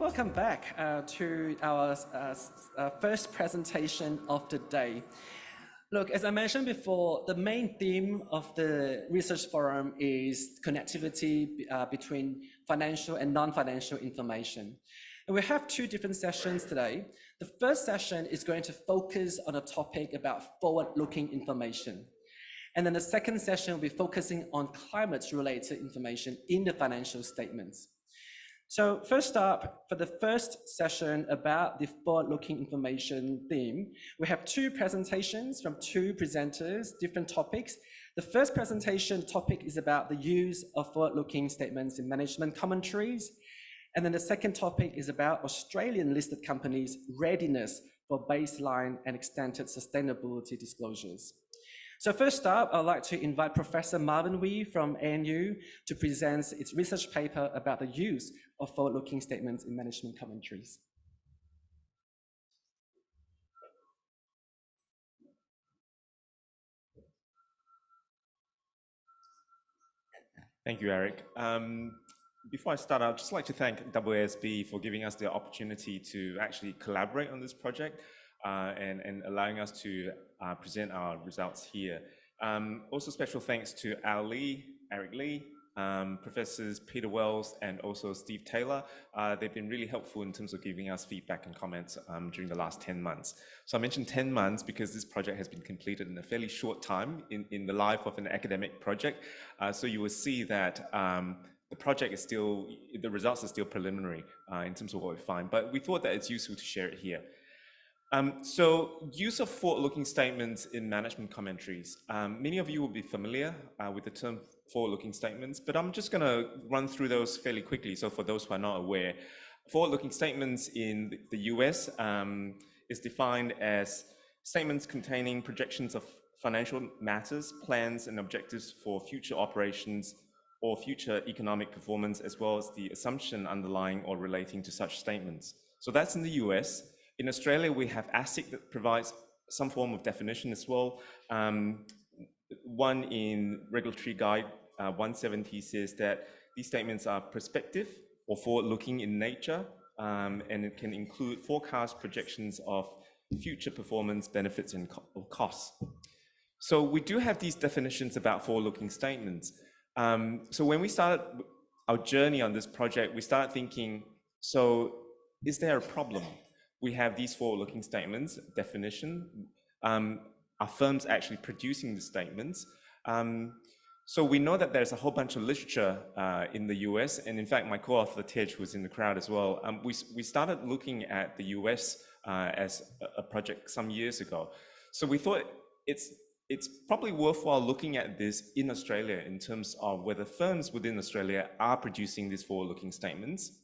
Welcome back to our first presentation of the day. Look, as I mentioned before, the main theme of the research forum is connectivity between financial and non-financial information. And we have two different sessions today. The first session is going to focus on a topic about forward-looking information. And then the second session will be focusing on climate-related information in the financial statements. So first up, for the first session about the forward-looking information theme, we have two presentations from two presenters, different topics. The first presentation topic is about the use of forward-looking statements in management commentaries. And then the second topic is about Australian listed companies' readiness for baseline and extended sustainability disclosures. So first up, I'd like to invite Professor Marvin Wee from ANU to present its research paper about the use of forward-looking statements in management commentaries. Thank you, Eric. Before I start, I'd just like to thank AASB for giving us the opportunity to actually collaborate on this project and allowing us to present our results here. Also special thanks to Al Lee, Eric Lee, Professors Peter Wells and also Steve Taylor. They've been really helpful in terms of giving us feedback and comments during the last 10 months. So I mentioned 10 months because this project has been completed in a fairly short time in the life of an academic project. So you will see that the project is still, the results are still preliminary in terms of what we find, but we thought that it's useful to share it here. So use of forward-looking statements in management commentaries. Many of you will be familiar with the term forward-looking statements, but I'm just going to run through those fairly quickly. So for those who are not aware, forward-looking statements in the US is defined as statements containing projections of financial matters, plans and objectives for future operations or future economic performance, as well as the assumption underlying or relating to such statements. So that's in the US. In Australia, we have ASIC that provides some form of definition as well. One in Regulatory Guide 170 says that these statements are prospective or forward-looking in nature, and it can include forecast projections of future performance, benefits, and costs. So we do have these definitions about forward-looking statements. So when we started our journey on this project, we started thinking, so is there a problem? We have these forward-looking statements, definition. Are firms actually producing the statements? So we know that there's a whole bunch of literature in the US, and in fact, my co-author Tej was in the crowd as well. We started looking at the US as a project some years ago. So we thought it's probably worthwhile looking at this in Australia in terms of whether firms within Australia are producing these forward-looking statements.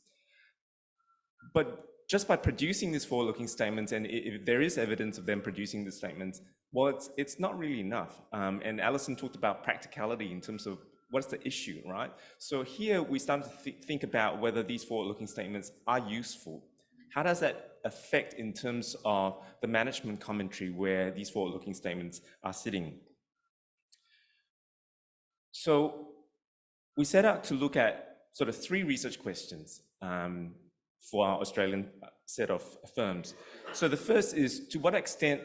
But just by producing these forward-looking statements, and if there is evidence of them producing the statements, well, it's not really enough. And Alison talked about practicality in terms of what's the issue, right? So here we started to think about whether these forward-looking statements are useful. How does that affect in terms of the management commentary where these forward-looking statements are sitting? So we set out to look at sort of three research questions for our Australian set of firms. So the first is, to what extent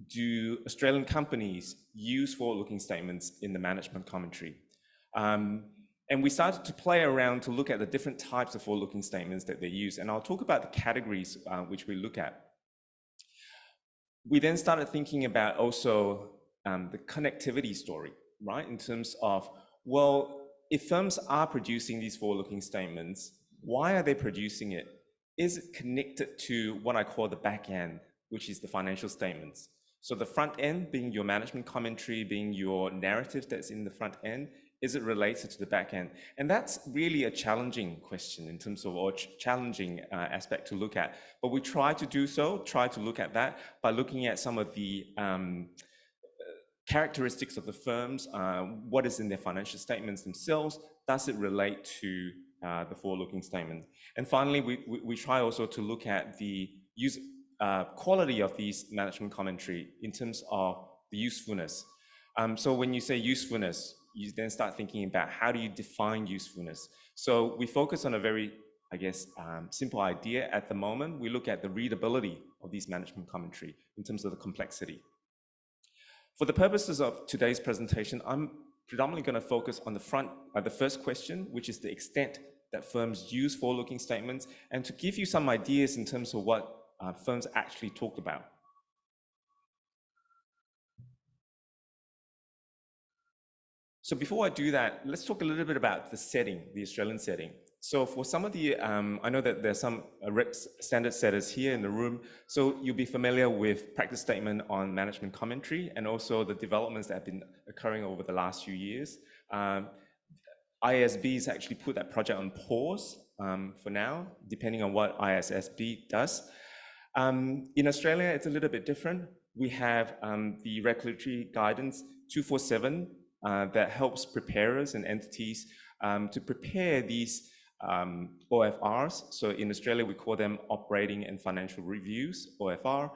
do Australian companies use forward-looking statements in the management commentary? And we started to play around to look at the different types of forward-looking statements that they use. And I'll talk about the categories which we look at. We then started thinking about also the connectivity story, right? In terms of, well, if firms are producing these forward-looking statements, why are they producing it? Is it connected to what I call the back end, which is the financial statements? So the front end being your management commentary, being your narrative that's in the front end, is it related to the back end? And that's really a challenging question in terms of, or challenging aspect to look at. But we try to do so, try to look at that by looking at some of the characteristics of the firms, what is in their financial statements themselves, does it relate to the forward-looking statement? And finally, we try also to look at the quality of these management commentary in terms of the usefulness. So when you say usefulness, you then start thinking about how do you define usefulness. So we focus on a very simple idea at the moment. We look at the readability of these management commentary in terms of the complexity. For the purposes of today's presentation, I'm predominantly going to focus on the first question, which is the extent that firms use forward-looking statements, and to give you some ideas in terms of what firms actually talk about. So before I do that, let's talk a little bit about the setting, the Australian setting. So for some of the, I know that there's some standard setters here in the room, so you'll be familiar with practice statement on management commentary and also the developments that have been occurring over the last few years. AASB has actually put that project on pause for now, depending on what AASB does. In Australia, it's a little bit different. We have the regulatory guidance 247 that helps preparers and entities to prepare these OFRs. So in Australia, we call them operating and financial reviews, OFR.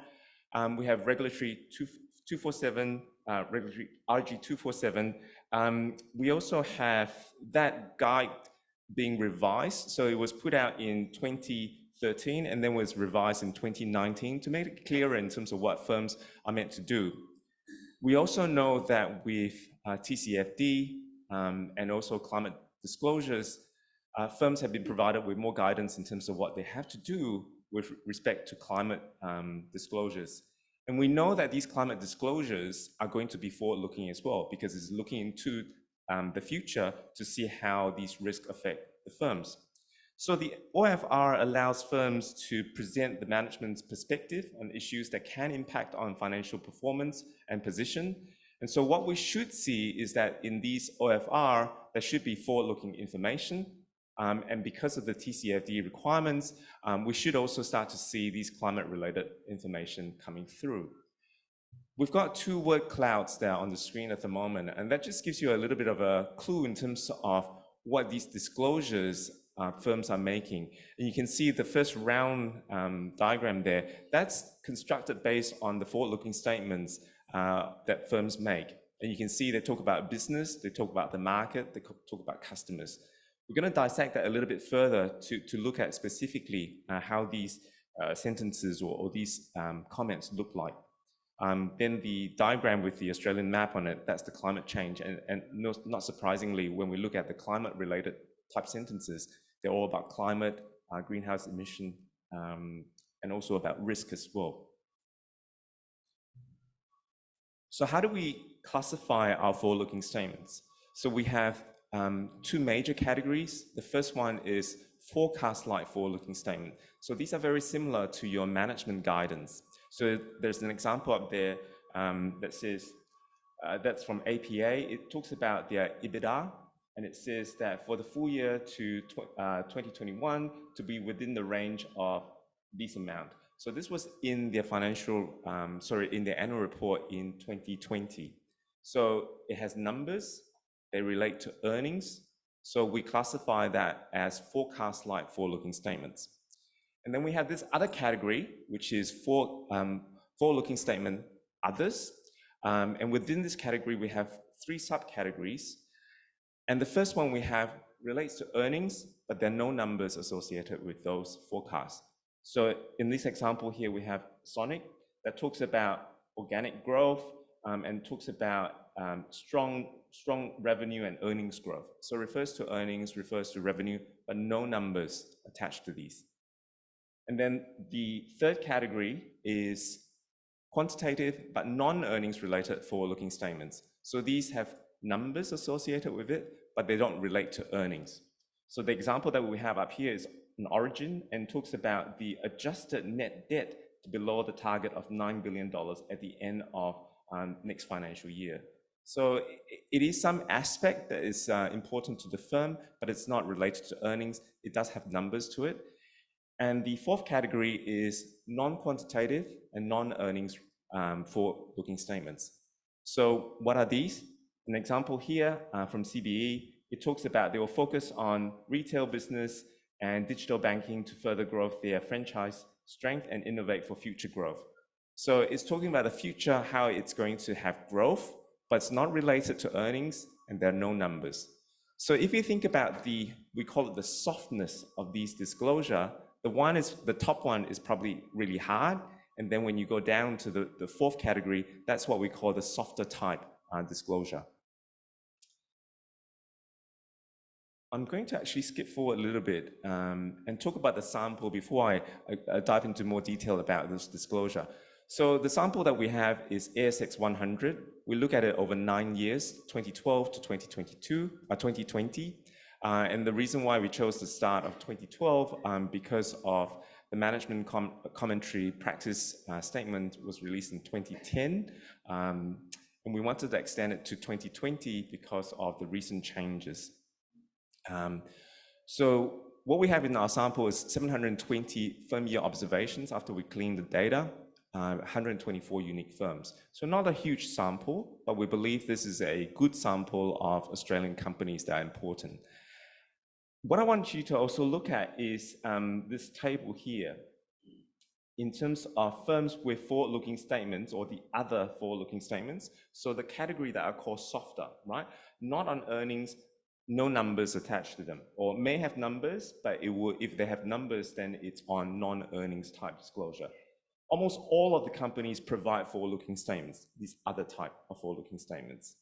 We have regulatory 247, regulatory RG 247. We also have that guide being revised. So it was put out in 2013 and then was revised in 2019 to make it clearer in terms of what firms are meant to do. We also know that with TCFD and also climate disclosures, firms have been provided with more guidance in terms of what they have to do with respect to climate disclosures. And we know that these climate disclosures are going to be forward-looking as well, because it's looking into the future to see how these risks affect the firms. So the OFR allows firms to present the management's perspective on issues that can impact on financial performance and position. And so what we should see is that in these OFR, there should be forward-looking information. And because of the TCFD requirements, we should also start to see these climate-related information coming through. We've got two word clouds there on the screen at the moment, and that just gives you a little bit of a clue in terms of what these disclosures firms are making. And you can see the first round diagram there. That's constructed based on the forward-looking statements that firms make. And you can see they talk about business, they talk about the market, they talk about customers. We're going to dissect that a little bit further to look at specifically how these sentences or these comments look like. Then the diagram with the Australian map on it, that's the climate change. And not surprisingly, when we look at the climate-related type sentences, they're all about climate, greenhouse emission, and also about risk as well. So how do we classify our forward-looking statements? So we have two major categories. The first one is forecast-like forward-looking statement. So these are very similar to your management guidance. So there's an example up there that says, that's from APA. It talks about their EBITDA, and it says that for the full year to 2021 to be within the range of this amount. So this was in their in their annual report in 2020. So it has numbers, they relate to earnings. So we classify that as forecast-like forward-looking statements. And then we have this other category, which is forward-looking statement others. And within this category, we have three subcategories. And the first one we have relates to earnings, but there are no numbers associated with those forecasts. So in this example here, we have Sonic that talks about organic growth and talks about strong revenue and earnings growth. So refers to earnings, refers to revenue, but no numbers attached to these. And then the third category is quantitative but non-earnings related forward-looking statements. So these have numbers associated with it, but they don't relate to earnings. So the example that we have up here is an Origin and talks about the adjusted net debt to below the target of $9 billion at the end of next financial year. So it is some aspect that is important to the firm, but it's not related to earnings. It does have numbers to it. And the fourth category is non-quantitative and non-earnings forward-looking statements. So what are these? An example here from CBE, it talks about they will focus on retail business and digital banking to further grow their franchise strength and innovate for future growth. So it's talking about the future, how it's going to have growth, but it's not related to earnings and there are no numbers. So if you think about we call it the softness of these disclosure, the top one is probably really hard. And then when you go down to the fourth category, that's what we call the softer type disclosure. I'm going to actually skip forward a little bit and talk about the sample before I dive into more detail about this disclosure. So the sample that we have is ASX 100. We look at it over 9 years, 2012 to 2020. And the reason why we chose the start of 2012 because of the management commentary practice statement was released in 2010. And we wanted to extend it to 2020 because of the recent changes. So what we have in our sample is 720 firm year observations after we clean the data, 124 unique firms. So not a huge sample, but we believe this is a good sample of Australian companies that are important. What I want you to also look at is this table here in terms of firms with forward-looking statements or the other forward-looking statements. So the category that are called softer, right? Not on earnings, no numbers attached to them, or may have numbers, but it will, if they have numbers, then it's on non-earnings type disclosure. Almost all of the companies provide forward-looking statements, these other type of forward-looking statements.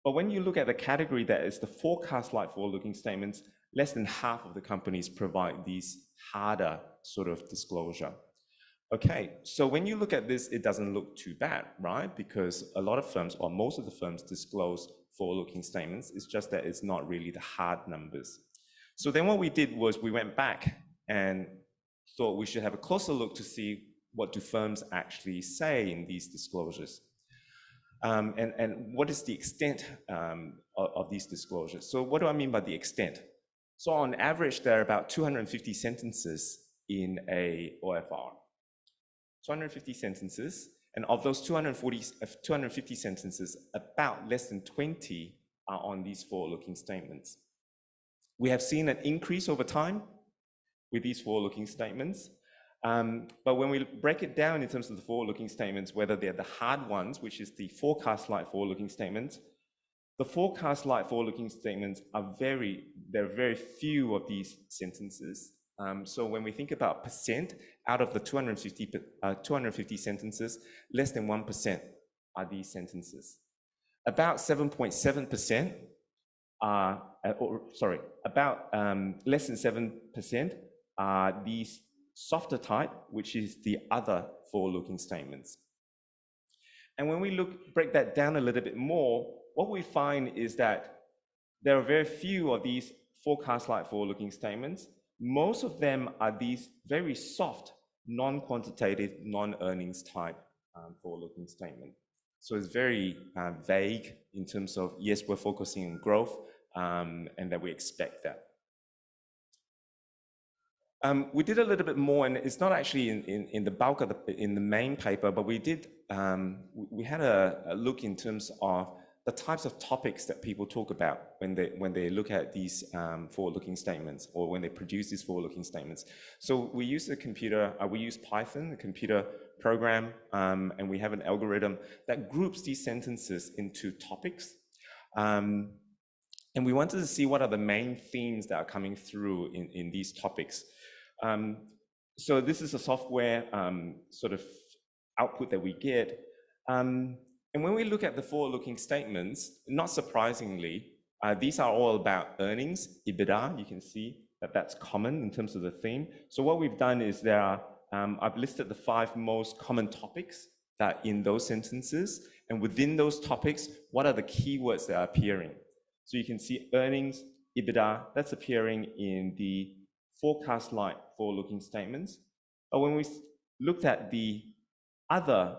But when you look at the category that is the forecast-like forward-looking statements, less than half of the companies provide these harder sort of disclosure. Okay, so when you look at this, it doesn't look too bad, right? Because a lot of firms, or most of the firms, disclose forward-looking statements. It's just that it's not really the hard numbers. So then what we did was we went back and thought we should have a closer look to see what do firms actually say in these disclosures. And what is the extent of these disclosures? So what do I mean by the extent? So on average, there are about 250 sentences in a OFR. 250 sentences, and of those 250 sentences, about less than 20 are on these forward-looking statements. We have seen an increase over time with these forward-looking statements, but when we break it down in terms of the forward-looking statements, whether they're the hard ones, which is the forecast-like forward-looking statements, the forecast-like forward-looking statements are there are very few of these sentences. So when we think about percent, out of the 250 sentences, less than 1% are these sentences. About 7.7% are, about less than 7% are these softer type, which is the other forward-looking statements. And when we break that down a little bit more, what we find is that there are very few of these forecast-like forward-looking statements. Most of them are these very soft, non-quantitative, non-earnings type forward-looking statement. So it's very vague in terms of, yes, we're focusing on growth and that we expect that. We did a little bit more, and it's not actually in the bulk of in the main paper, but we did, we had a look in terms of the types of topics that people talk about when they look at these forward-looking statements, or when they produce these forward-looking statements. So we use we use Python, a computer program, and we have an algorithm that groups these sentences into topics. And we wanted to see what are the main themes that are coming through in these topics. So this is a software sort of output that we get. And when we look at the forward-looking statements, not surprisingly, these are all about earnings, EBITDA. You can see that that's common in terms of the theme. So what we've done is I've listed the 5 most common topics that in those sentences, and within those topics, what are the keywords that are appearing? So you can see earnings, EBITDA, that's appearing in the forecast-like forward-looking statements. But when we looked at the other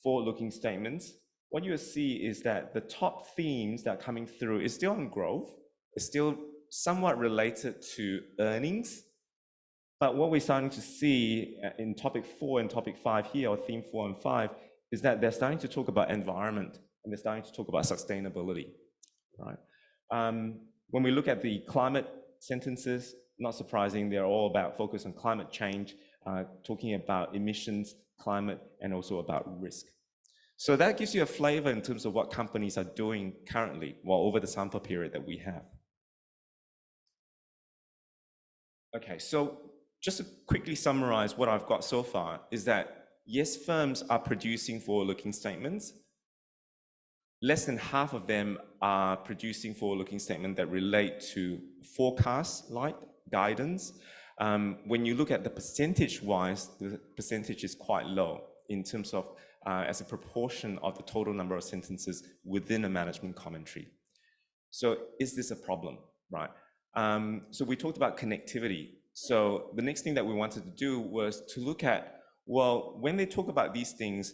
forward-looking statements, what you'll see is that the top themes that are coming through is still on growth. It's still somewhat related to earnings. But what we're starting to see in topic 4 and topic 5 here, or theme 4 and 5, is that they're starting to talk about environment, and they're starting to talk about sustainability, right? When we look at the climate sentences, not surprising, they're all about focus on climate change, talking about emissions, climate, and also about risk. So that gives you a flavor in terms of what companies are doing currently, over the sample period that we have. Okay, so just to quickly summarize what I've got so far is that yes, firms are producing forward-looking statements. Less than half of them are producing forward-looking statements that relate to forecast-like guidance. When you look at the percentage-wise, the percentage is quite low in terms of as a proportion of the total number of sentences within a management commentary. So is this a problem, right? So we talked about connectivity. So the next thing that we wanted to do was to look at, well, when they talk about these things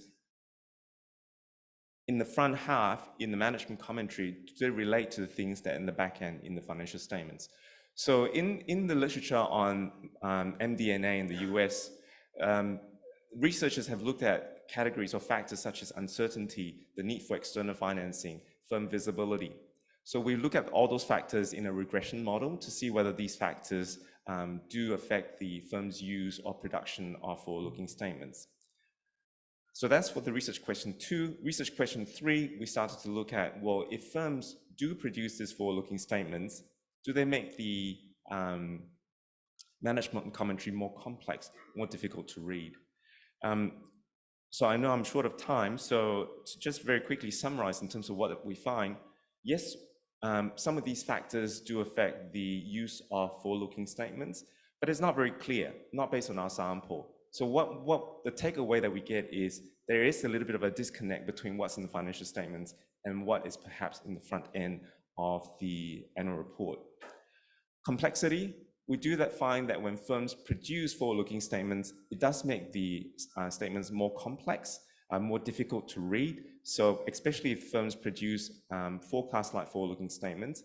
in the front half, in the management commentary, do they relate to the things that in the back end, in the financial statements? So in the literature on MD&A in the US, researchers have looked at categories or factors such as uncertainty, the need for external financing, firm visibility. So we look at all those factors in a regression model to see whether these factors do affect the firm's use or production of forward-looking statements. So that's for the research question 2. Research question 3, we started to look at, well, if firms do produce these forward-looking statements, do they make the management commentary more complex, more difficult to read? So I know I'm short of time, so to just very quickly summarize in terms of what we find, yes, some of these factors do affect the use of forward-looking statements, but it's not very clear, not based on our sample. So what the takeaway that we get is there is a little bit of a disconnect between what's in the financial statements and what is perhaps in the front end of the annual report. Complexity, we do find that when firms produce forward-looking statements, it does make the statements more complex, more difficult to read. So especially if firms produce forecast-like forward-looking statements,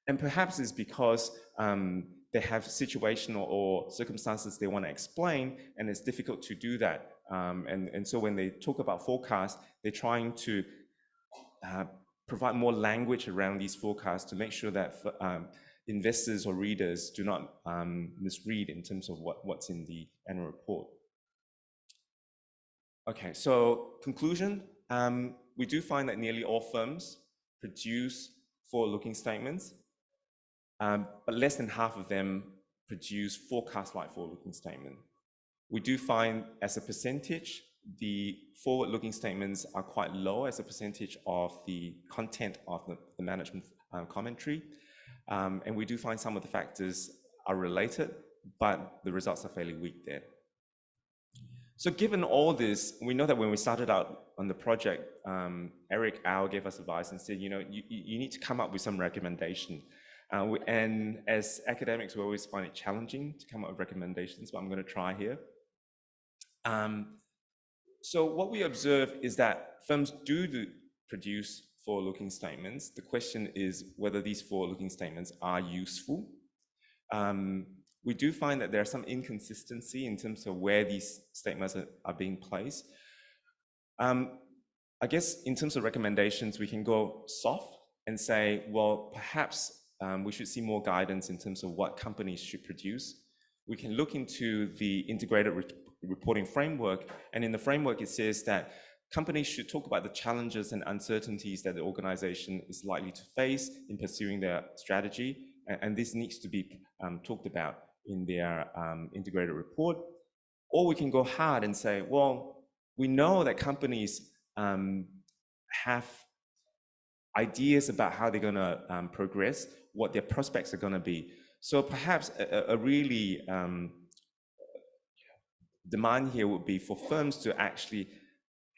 and perhaps it's because they have situational or circumstances they want to explain, and it's difficult to do that. And so when they talk about forecasts, they're trying to provide more language around these forecasts to make sure that investors or readers do not misread in terms of what's in the annual report. Okay, so conclusion, we do find that nearly all firms produce forward-looking statements, but less than half of them produce forecast-like forward-looking statement. We do find as a percentage, the forward-looking statements are quite low as a percentage of the content of the management commentary. And we do find some of the factors are related, but the results are fairly weak there. So given all this, we know that when we started out on the project, Eric Au gave us advice and said, you know, you need to come up with some recommendation. And as academics, we always find it challenging to come up with recommendations, but I'm going to try here. So what we observe is that firms do produce forward-looking statements. The question is whether these forward-looking statements are useful. We do find that there are some inconsistency in terms of where these statements are being placed. I guess in terms of recommendations, we can go soft and say, well, perhaps we should see more guidance in terms of what companies should produce. We can look into the integrated reporting framework, and in the framework it says that companies should talk about the challenges and uncertainties that the organization is likely to face in pursuing their strategy, and this needs to be talked about in their integrated report. Or we can go hard and say, well, we know that companies have ideas about how they're going to progress, what their prospects are going to be. So perhaps a really demand here would be for firms to actually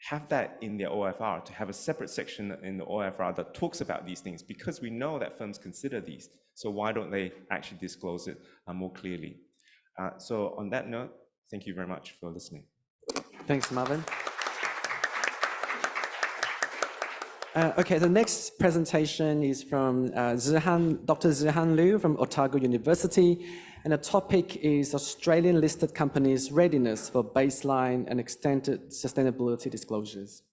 have that in their OFR, to have a separate section in the OFR that talks about these things, because we know that firms consider these. So why don't they actually disclose it more clearly? So on that note, thank you very much for listening. Thanks, Marvin. Okay, the next presentation is from Dr. Zihan Liu from Otago University, and the topic is Australian listed companies' readiness for baseline and extended sustainability disclosures.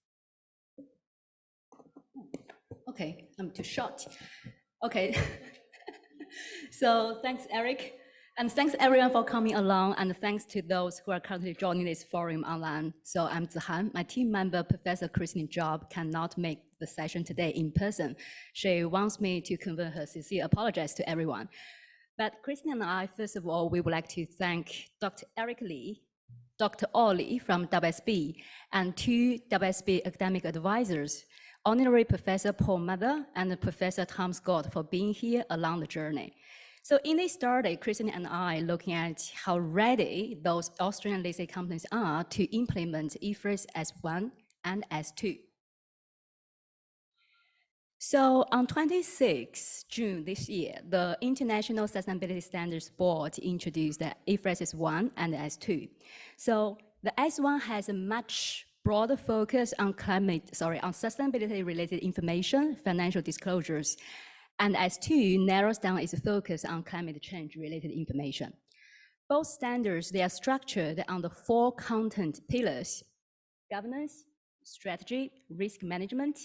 Okay, I'm too short. Okay, so thanks, Eric. And thanks everyone for coming along, and thanks to those who are currently joining this forum online. So I'm Zihan. My team member, Professor Christine Job, cannot make the session today in person. She wants me to convey her sincere apologies to everyone. But Christine and I, first of all, we would like to thank Dr. Eric Lee, Dr. Ollie from AASB, and two AASB academic advisors, Honorary Professor Paul Mather and Professor Tom Scott, for being here along the journey. So in this study, Christine and I looking at how ready those Australian listed companies are to implement IFRS S1 and S2. So on 26 June this year, the International Sustainability Standards Board introduced the IFRS S1 and S2. So the S1 has a much broader focus on sustainability-related information, financial disclosures, and S2 narrows down its focus on climate change-related information. Both standards, they are structured on the 4 content pillars: governance, strategy, risk management,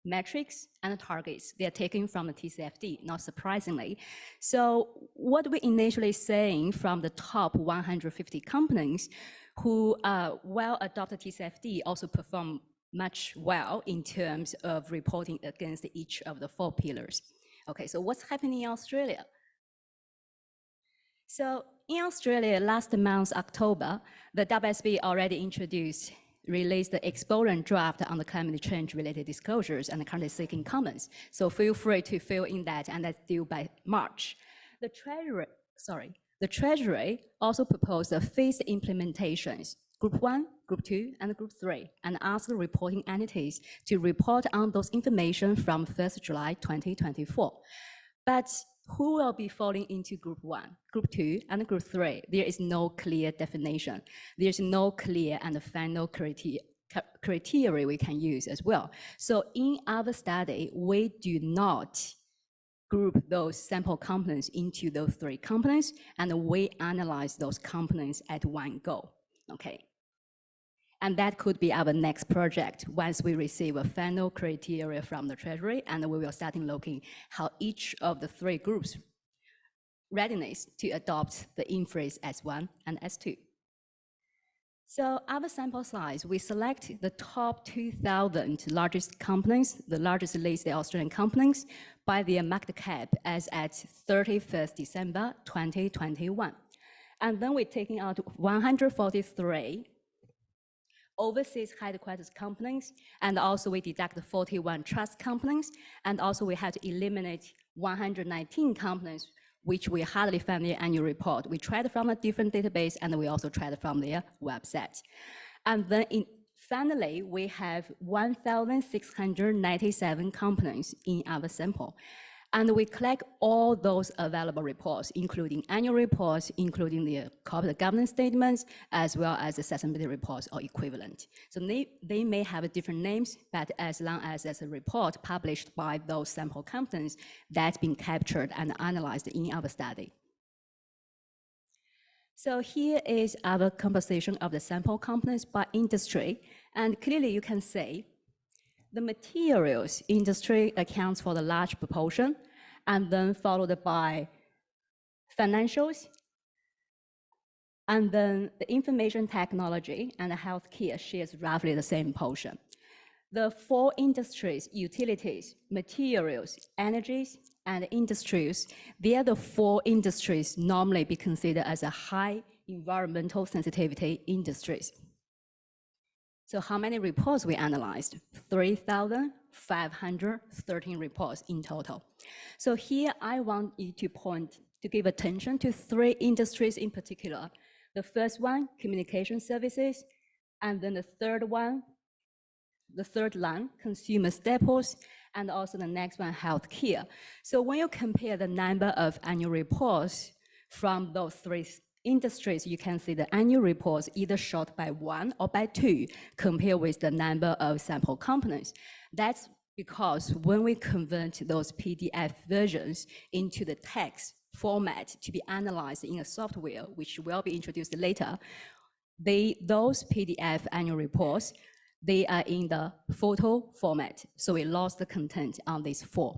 metrics, and targets. They are taken from the TCFD, not surprisingly. So what we initially saying from the top 150 companies who well adopted TCFD also perform much well in terms of reporting against each of the 4 pillars. Okay, so what's happening in Australia? So in Australia, last month, October, the AASB already released the exponent draft on the climate change related disclosures and currently seeking comments. So feel free to fill in that, and that's due by March. The Treasury also proposed the phased implementations, Group 1, Group 2, and Group 3, and asked the reporting entities to report on those information from 1st July 2024. But who will be falling into Group 1, Group 2, and Group 3? There is no clear definition. There's no clear and final criteria we can use as well. So in our study, we do not group those sample companies into those 3 companies, and we analyze those companies at one go, okay? And that could be our next project once we receive a final criteria from the Treasury, and we will start looking how each of the 3 groups readiness to adopt the IFRS S1 and S2. So our sample size, we select the top 2,000 largest companies, the largest listed Australian companies, by their market cap as at 31st December 2021. And then we're taking out 143 overseas headquarters companies, and also we deduct 41 trust companies, and also we had to eliminate 119 companies which we hardly found their annual report. We tried from a different database, and we also tried from their website. And then finally, we have 1,697 companies in our sample. And we collect all those available reports, including annual reports, including the corporate governance statements, as well as the sustainability reports or equivalent. So they may have different names, but as long as there's a report published by those sample companies, that's been captured and analyzed in our study. So here is our composition of the sample companies by industry. And clearly you can see the materials industry accounts for the large proportion, and then followed by financials, and then the information technology and the healthcare shares roughly the same portion. The 4 industries, utilities, materials, energies, and industries, they are the 4 industries normally be considered as a high environmental sensitivity industries. So how many reports we analyzed? 3,513 reports in total. So here I want you to give attention to 3 industries in particular. The first one, communication services, and then the third line, consumer staples, and also the next one, healthcare. So when you compare the number of annual reports from those 3 industries, you can see the annual reports either short by 1 or by 2 compared with the number of sample companies. That's because when we convert those PDF versions into the text format to be analyzed in a software, which will be introduced later, those PDF annual reports, they are in the photo format. So we lost the content on these 4.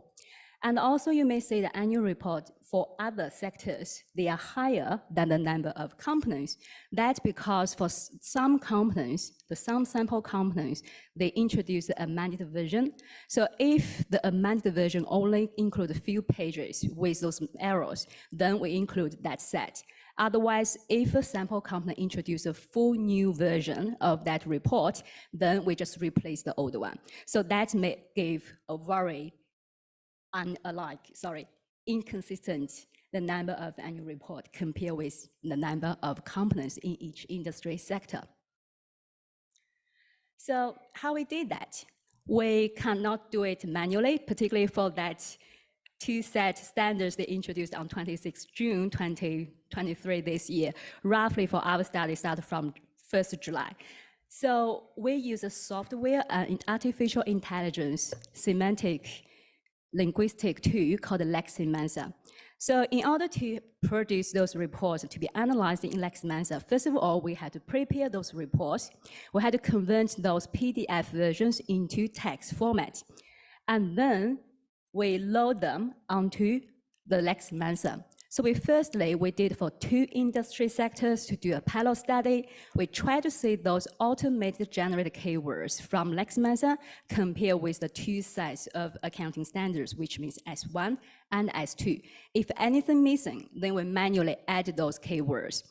And also you may see the annual report for other sectors, they are higher than the number of companies. That's because for some companies, some sample companies, they introduce the amended version. So if the amended version only includes a few pages with those errors, then we include that set. Otherwise, if a sample company introduces a full new version of that report, then we just replace the old one. So that may give a very inconsistent the number of annual report compared with the number of companies in each industry sector. So how we did that? We cannot do it manually, particularly for that two set standards they introduced on 26 June 2023 this year, roughly for our study started from 1st July. So we use a software and artificial intelligence semantic linguistic tool called LexiMansa. So in order to produce those reports to be analyzed in LexiMansa, first of all, we had to prepare those reports. We had to convert those PDF versions into text format. And then we load them onto the LexiMansa. So we did for 2 industry sectors to do a pilot study. We tried to see those automated generated keywords from LexiMansa compared with the 2 sets of accounting standards, which means S1 and S2. If anything missing, then we manually add those keywords.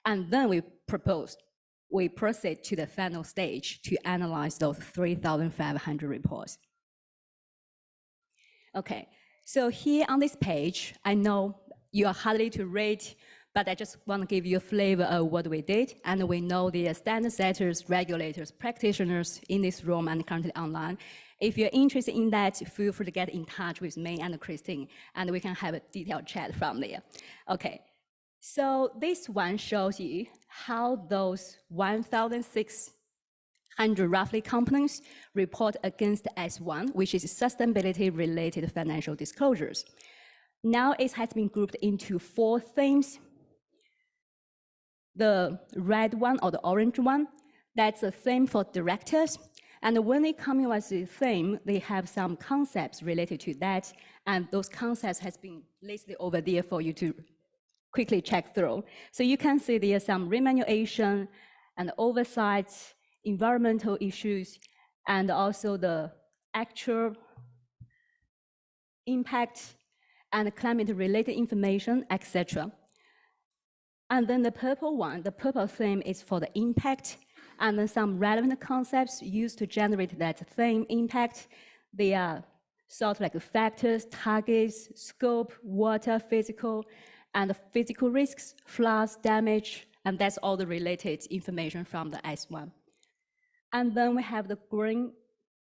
And then we proceed to the final stage to analyze those 3,500 reports. Okay, so here on this page, I know you are hardly to read, but I just want to give you a flavor of what we did. And we know the standard setters, regulators, practitioners in this room and currently online. If you're interested in that, feel free to get in touch with me and Christine, and we can have a detailed chat from there. Okay, so this one shows you how those 1,600 roughly companies report against S1, which is sustainability-related financial disclosures. Now it has been grouped into 4 themes. The red one or the orange one, that's a theme for directors. And when they come in with the theme, they have some concepts related to that. And those concepts has been listed over there for you to quickly check through. So you can see there's some remuneration and oversight, environmental issues, and also the actual impact and climate-related information, etc. And then the purple one, the purple theme is for the impact, and then some relevant concepts used to generate that theme impact. They are sort of like factors, targets, scope, water, physical, and physical risks, floods, damage, and that's all the related information from the S1. And then we have the green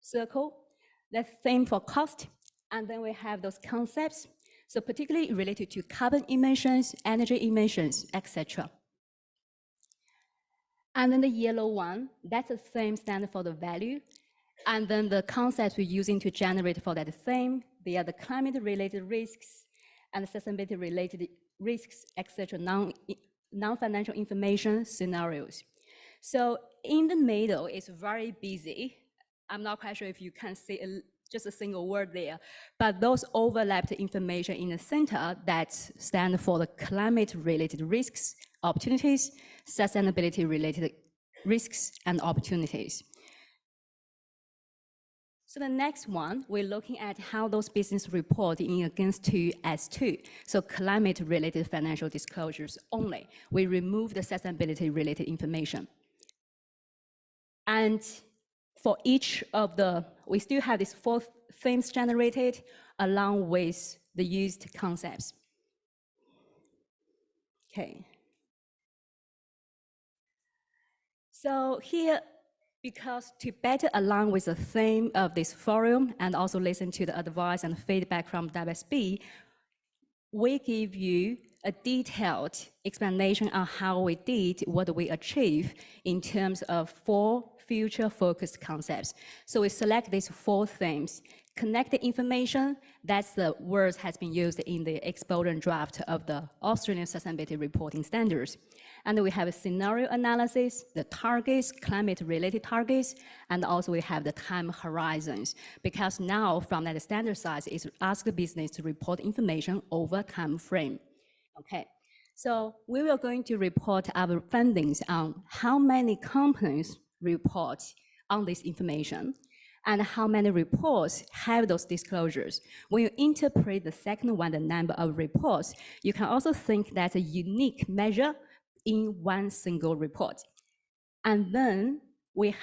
circle, that's theme for cost, and then we have those concepts, so particularly related to carbon emissions, energy emissions, etc. And then the yellow one, that's a theme standard for the value. And then the concepts we're using to generate for that theme, they are the climate-related risks and sustainability-related risks, etc., non-financial information scenarios. So in the middle, it's very busy. I'm not quite sure if you can see just a single word there, but those overlapped information in the center that stand for the climate-related risks, opportunities, sustainability-related risks and opportunities. So the next one, we're looking at how those business report in against to S2, so climate-related financial disclosures only. We remove the sustainability-related information. And for each of we still have these 4 themes generated along with the used concepts. Okay. So here, because to better align with the theme of this forum and also listen to the advice and feedback from AASB, we give you a detailed explanation on how we did what we achieved in terms of 4 future-focused concepts. So we select these 4 themes: connected information, that's the word has been used in the exposure draft of the Australian Sustainability Reporting Standards. And we have a scenario analysis, the targets, climate-related targets, and also we have the time horizons. Because now from that standard size, is ask the business to report information over time frame. Okay, so we are going to report our findings on how many companies report on this information, and how many reports have those disclosures. When you interpret the second one, the number of reports, you can also think that's a unique measure in one single report. And then we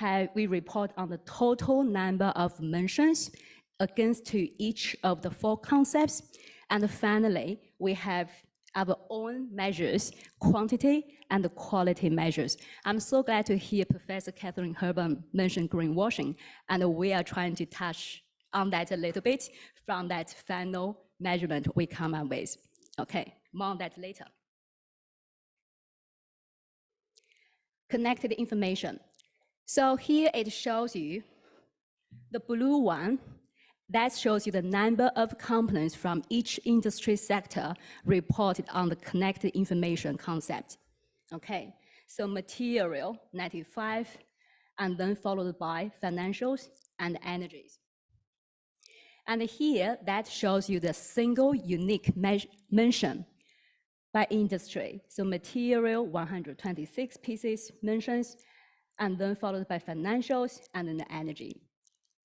report on the total number of mentions against to each of the 4 concepts. And finally, we have our own measures, quantity and the quality measures. I'm so glad to hear Professor Catherine Herban mention greenwashing, and we are trying to touch on that a little bit from that final measurement we come up with. Okay, more on that later. Connected information. So here it shows you the blue one. That shows you the number of companies from each industry sector reported on the connected information concept. Okay, so material, 95, and then followed by financials and energies. And here, that shows you the single unique mention by industry. So material, 126 pieces mentions, and then followed by financials and then the energy.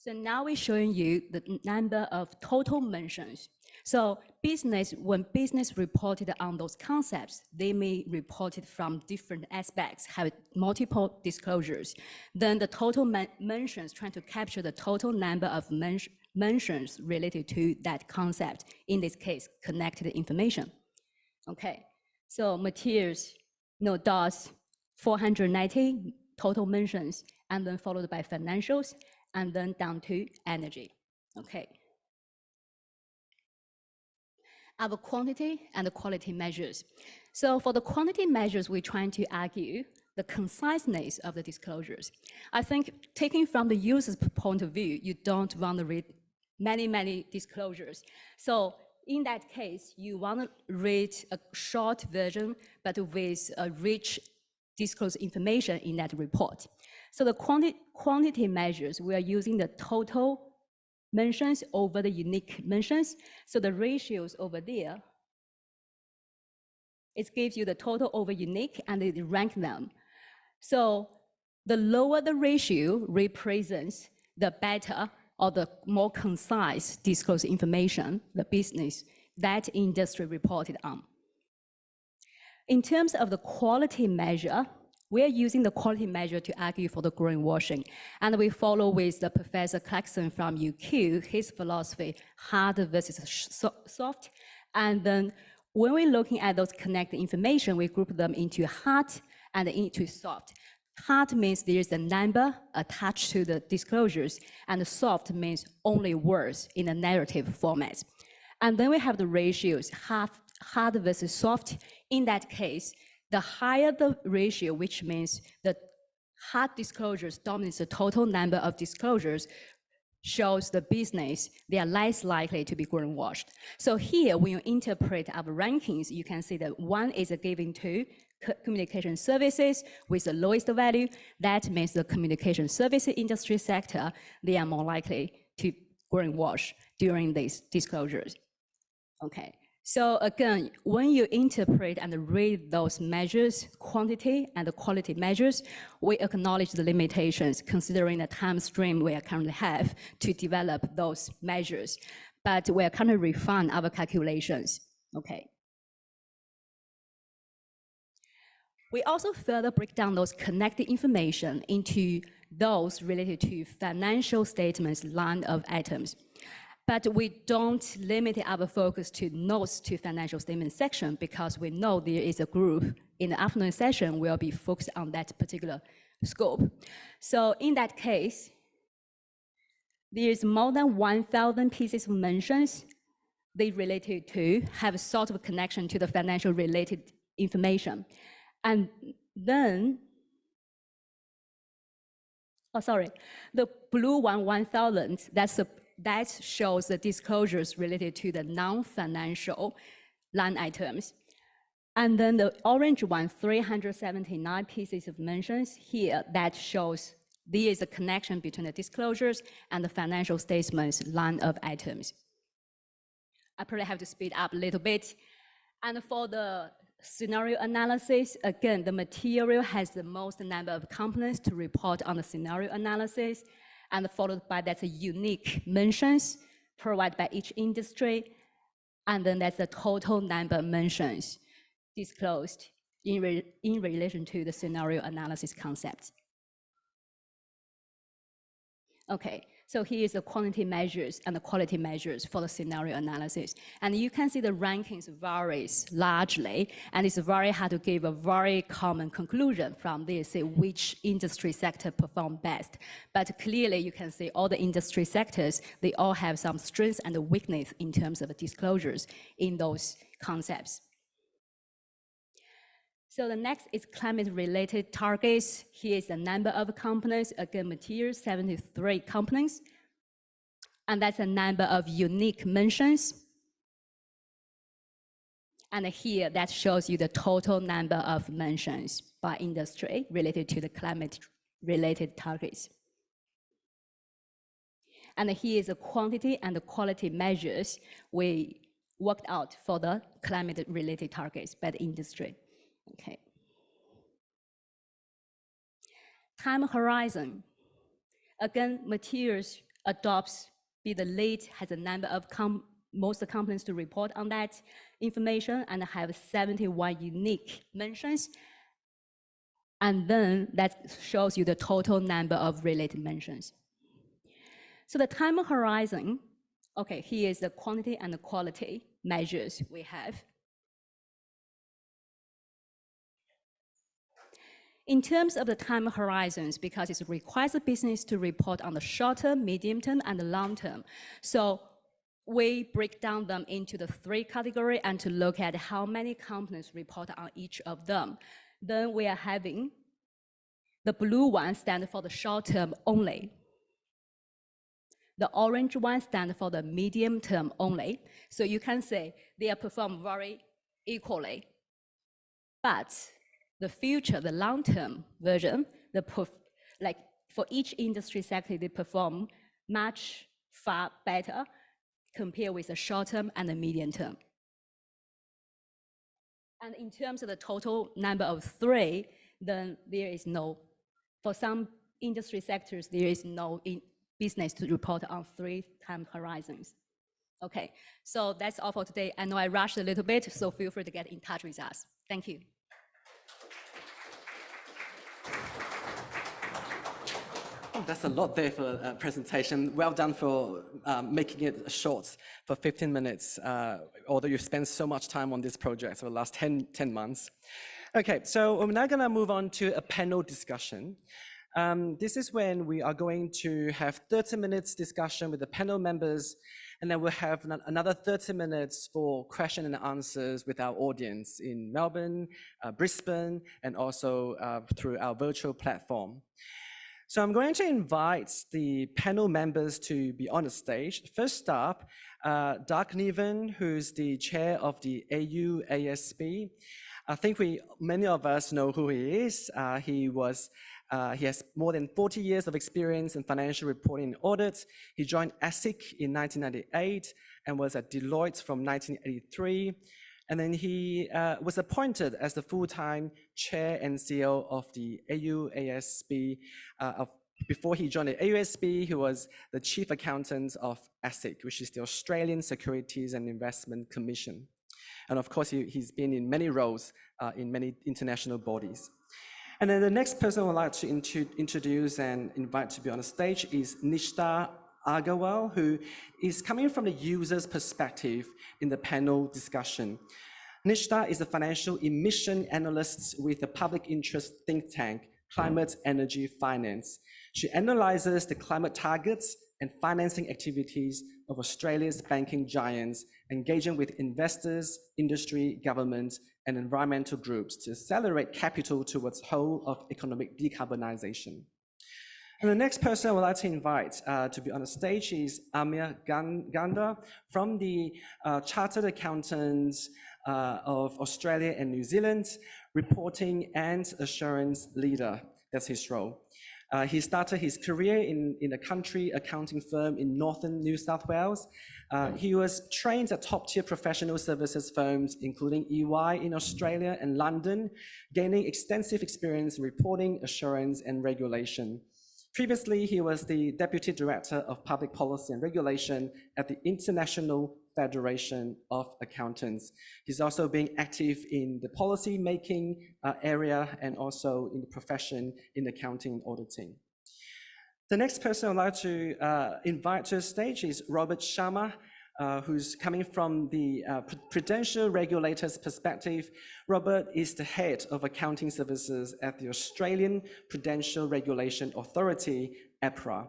So now we're showing you the number of total mentions. So when business reported on those concepts, they may report it from different aspects, have multiple disclosures. Then the total mentions, trying to capture the total number of mentions related to that concept, in this case, connected information. Okay, so materials, no dots, 490 total mentions, and then followed by financials, and then down to energy. Okay. Our quantity and the quality measures. So for the quantity measures, we're trying to argue the conciseness of the disclosures. I think taking from the user's point of view, you don't want to read many disclosures. So in that case, you want to read a short version, but with a rich disclosed information in that report. So the quantity measures, we are using the total mentions over the unique mentions. So the ratios over there, it gives you the total over unique and it rank them. So the lower the ratio represents the better or the more concise disclosed information the business, that industry reported on. In terms of the quality measure, we are using the quality measure to argue for the greenwashing. And we follow with the Professor Clarkson from UQ, his philosophy, hard versus soft. And then when we're looking at those connected information, we group them into hard and into soft. Hard means there's a number attached to the disclosures, and soft means only words in a narrative format. And then we have the ratios, hard versus soft. In that case, the higher the ratio, which means the hard disclosures dominates the total number of disclosures, shows the business they are less likely to be greenwashed. So here, when you interpret our rankings, you can see that 1 is given to communication services with the lowest value. That means the communication services industry sector, they are more likely to greenwash during these disclosures. Okay. So again, when you interpret and read those measures, quantity and the quality measures, we acknowledge the limitations considering the time stream we currently have to develop those measures. But we are currently refine our calculations. Okay. We also further break down those connected information into those related to financial statements line of items. But we don't limit our focus to notes to financial statement section because we know there is a group in the afternoon session will be focused on that particular scope. So in that case, there is more than 1,000 pieces of mentions they related to have a sort of a connection to the financial related information. And then, the blue one, 1,000, that's that shows the disclosures related to the non-financial line items. And then the orange one, 379 pieces of mentions here, that shows there is a connection between the disclosures and the financial statements line of items. I probably have to speed up a little bit. And for the scenario analysis, again, the material has the most number of components to report on the scenario analysis, and followed by that's a unique mentions provided by each industry, and then that's the total number of mentions disclosed in relation to the scenario analysis concept. Okay, so here's the quantity measures and the quality measures for the scenario analysis. And you can see the rankings varies largely, and it's very hard to give a very common conclusion from this, say which industry sector performed best. But clearly you can see all the industry sectors, they all have some strengths and weakness in terms of disclosures in those concepts. So the next is climate-related targets. Here is the number of components. Again, materials, 73 components. And that's the number of unique mentions. And here, that shows you the total number of mentions by industry related to the climate-related targets. And here is the quantity and the quality measures we worked out for the climate-related targets by the industry. Okay. Time horizon. Again, materials adopts be the lead, has a number of most companies to report on that information, and have 71 unique mentions. And then that shows you the total number of related mentions. So the time horizon, okay, here is the quantity and the quality measures we have. In terms of the time horizons, because it requires the business to report on the short term, medium term, and the long term. So we break down them into the 3 categories and to look at how many companies report on each of them. Then we are having the blue one stand for the short term only. The orange one stand for the medium term only. So you can say they are performed very equally. But the future, the long-term version, like for each industry sector, they perform much far better compared with the short-term and the medium-term. And in terms of the total number of 3, then there is no, for some industry sectors, there is no business to report on 3 time horizons. Okay, so that's all for today. I know I rushed a little bit, so feel free to get in touch with us. Thank you. Oh, that's a lot there for a presentation. Well done for making it short for 15 minutes, although you've spent so much time on this project for the last 10 months. Okay, so we're now going to move on to a panel discussion. This is when we are going to have 30 minutes discussion with the panel members, and then we'll have another 30 minutes for question and answers with our audience in Melbourne, Brisbane, and also through our virtual platform. So I'm going to invite the panel members to be on the stage. First up, Doug Niven, who's the chair of the AASB. I think many of us know who he is. He has more than 40 years of experience in financial reporting and audit. He joined ASIC in 1998 and was at Deloitte from 1983. And then he was appointed as the full-time chair and CEO of the AASB. Before he joined the AASB, he was the chief accountant of ASIC, which is the Australian Securities and Investment Commission. And of course, he's been in many roles in many international bodies. And then the next person I would like to introduce and invite to be on the stage is Nishta Agarwal, who is coming from the user's perspective in the panel discussion. Nishta is a financial emission analyst with the public interest think tank, Climate Energy Finance. She analyzes the climate targets and financing activities of Australia's banking giants, engaging with investors, industry, government, and environmental groups to accelerate capital towards whole of economic decarbonisation. And the next person I would like to invite to be on the stage is Amir Ganda from the Chartered Accountants of Australia and New Zealand, Reporting and Assurance Leader. That's his role. He started his career in a country accounting firm in northern New South Wales. He was trained at top-tier professional services firms, including EY in Australia and London, gaining extensive experience in reporting, assurance, and regulation. Previously, he was the Deputy Director of Public Policy and Regulation at the International Federation of Accountants. He's also been active in the policy-making area and also in the profession in accounting and auditing. The next person I'd like to invite to the stage is Robert Sharma, who's coming from the prudential regulator's perspective. Robert is the head of accounting services at the Australian Prudential Regulation Authority, APRA.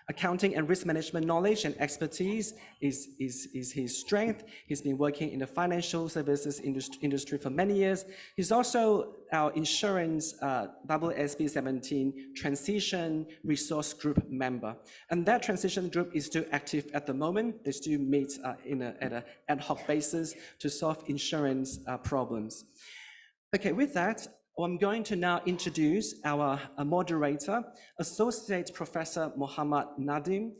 Accounting and risk management knowledge and expertise is his strength. He's been working in the financial services industry for many years. He's also our insurance AASB 17 transition resource group member. And that transition group is still active at the moment. They still meet at an ad hoc basis to solve insurance problems. Okay, with that, I'm going to now introduce our moderator, Associate Professor Mohammad Nadim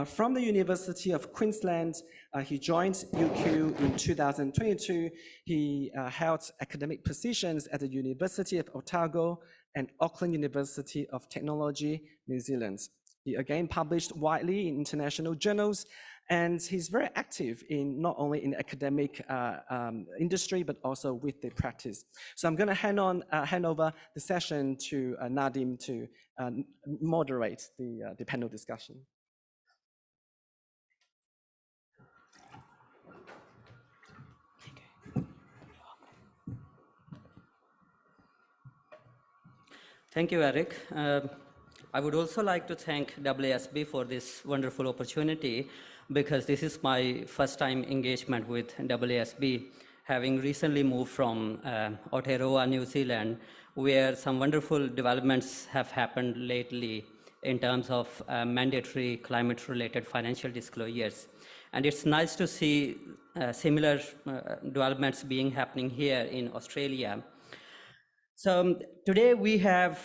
from the University of Queensland. He joined UQ in 2022. He held academic positions at the University of Otago and Auckland University of Technology, New Zealand. He again published widely in international journals, and he's very active in not only in the academic industry, but also with the practice. So I'm going to hand over the session to Nadim to moderate the panel discussion. Thank you, Eric. I would also like to thank AASB for this wonderful opportunity, because this is my first time engagement with AASB, having recently moved from Aotearoa, New Zealand, where some wonderful developments have happened lately in terms of mandatory climate-related financial disclosures. And it's nice to see similar developments happening here in Australia. So today we have,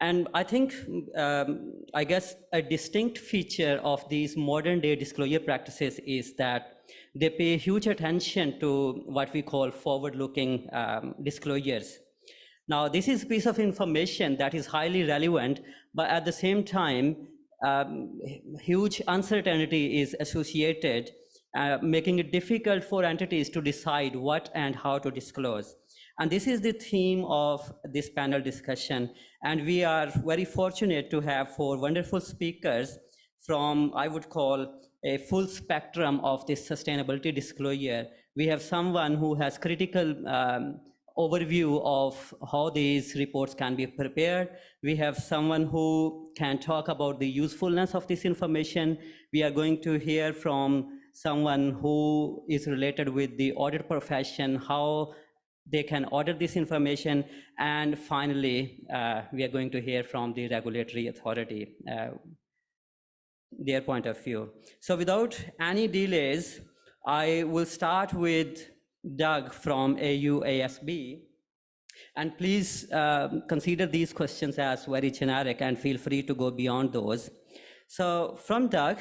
and I think, I guess a distinct feature of these modern day disclosure practices is that they pay huge attention to what we call forward-looking disclosures. Now, this is a piece of information that is highly relevant, but at the same time, huge uncertainty is associated, making it difficult for entities to decide what and how to disclose. And this is the theme of this panel discussion. And we are very fortunate to have 4 wonderful speakers from, I would call, a full spectrum of this sustainability disclosure. We have someone who has critical overview of how these reports can be prepared. We have someone who can talk about the usefulness of this information. We are going to hear from someone who is related with the audit profession, how they can audit this information. And finally, we are going to hear from the regulatory authority, their point of view. So without any delays, I will start with Doug from AASB. And please consider these questions as very generic and feel free to go beyond those. So from Doug,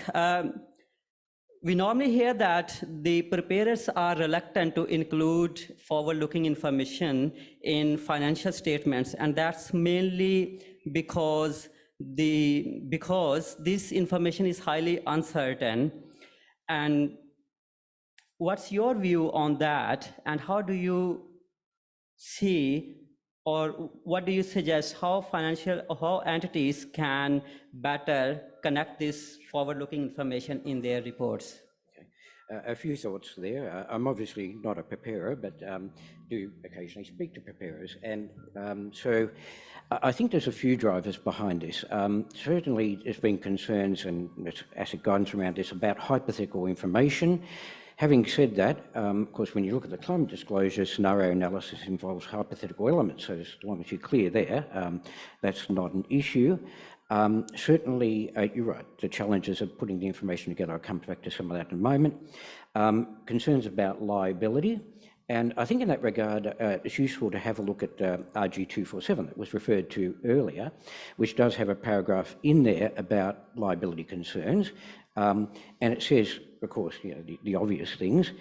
we normally hear that the preparers are reluctant to include forward-looking information in financial statements, and that's mainly because this information is highly uncertain. And what's your view on that, and how do you see, or what do you suggest how entities can better connect this forward-looking information in their reports? Okay. A few thoughts there. I'm obviously not a preparer, but do occasionally speak to preparers. And so I think there's a few drivers behind this. Certainly there's been concerns and there's ASIC guidance around this about hypothetical information. Having said that, of course, when you look at the climate disclosure, scenario analysis involves hypothetical elements. So as long as you're clear there, that's not an issue. Certainly, you're right, the challenges of putting the information together, I'll come back to some of that in a moment. Concerns about liability. And I think in that regard, it's useful to have a look at RG247 that was referred to earlier, which does have a paragraph in there about liability concerns. And it says, of course, the obvious things.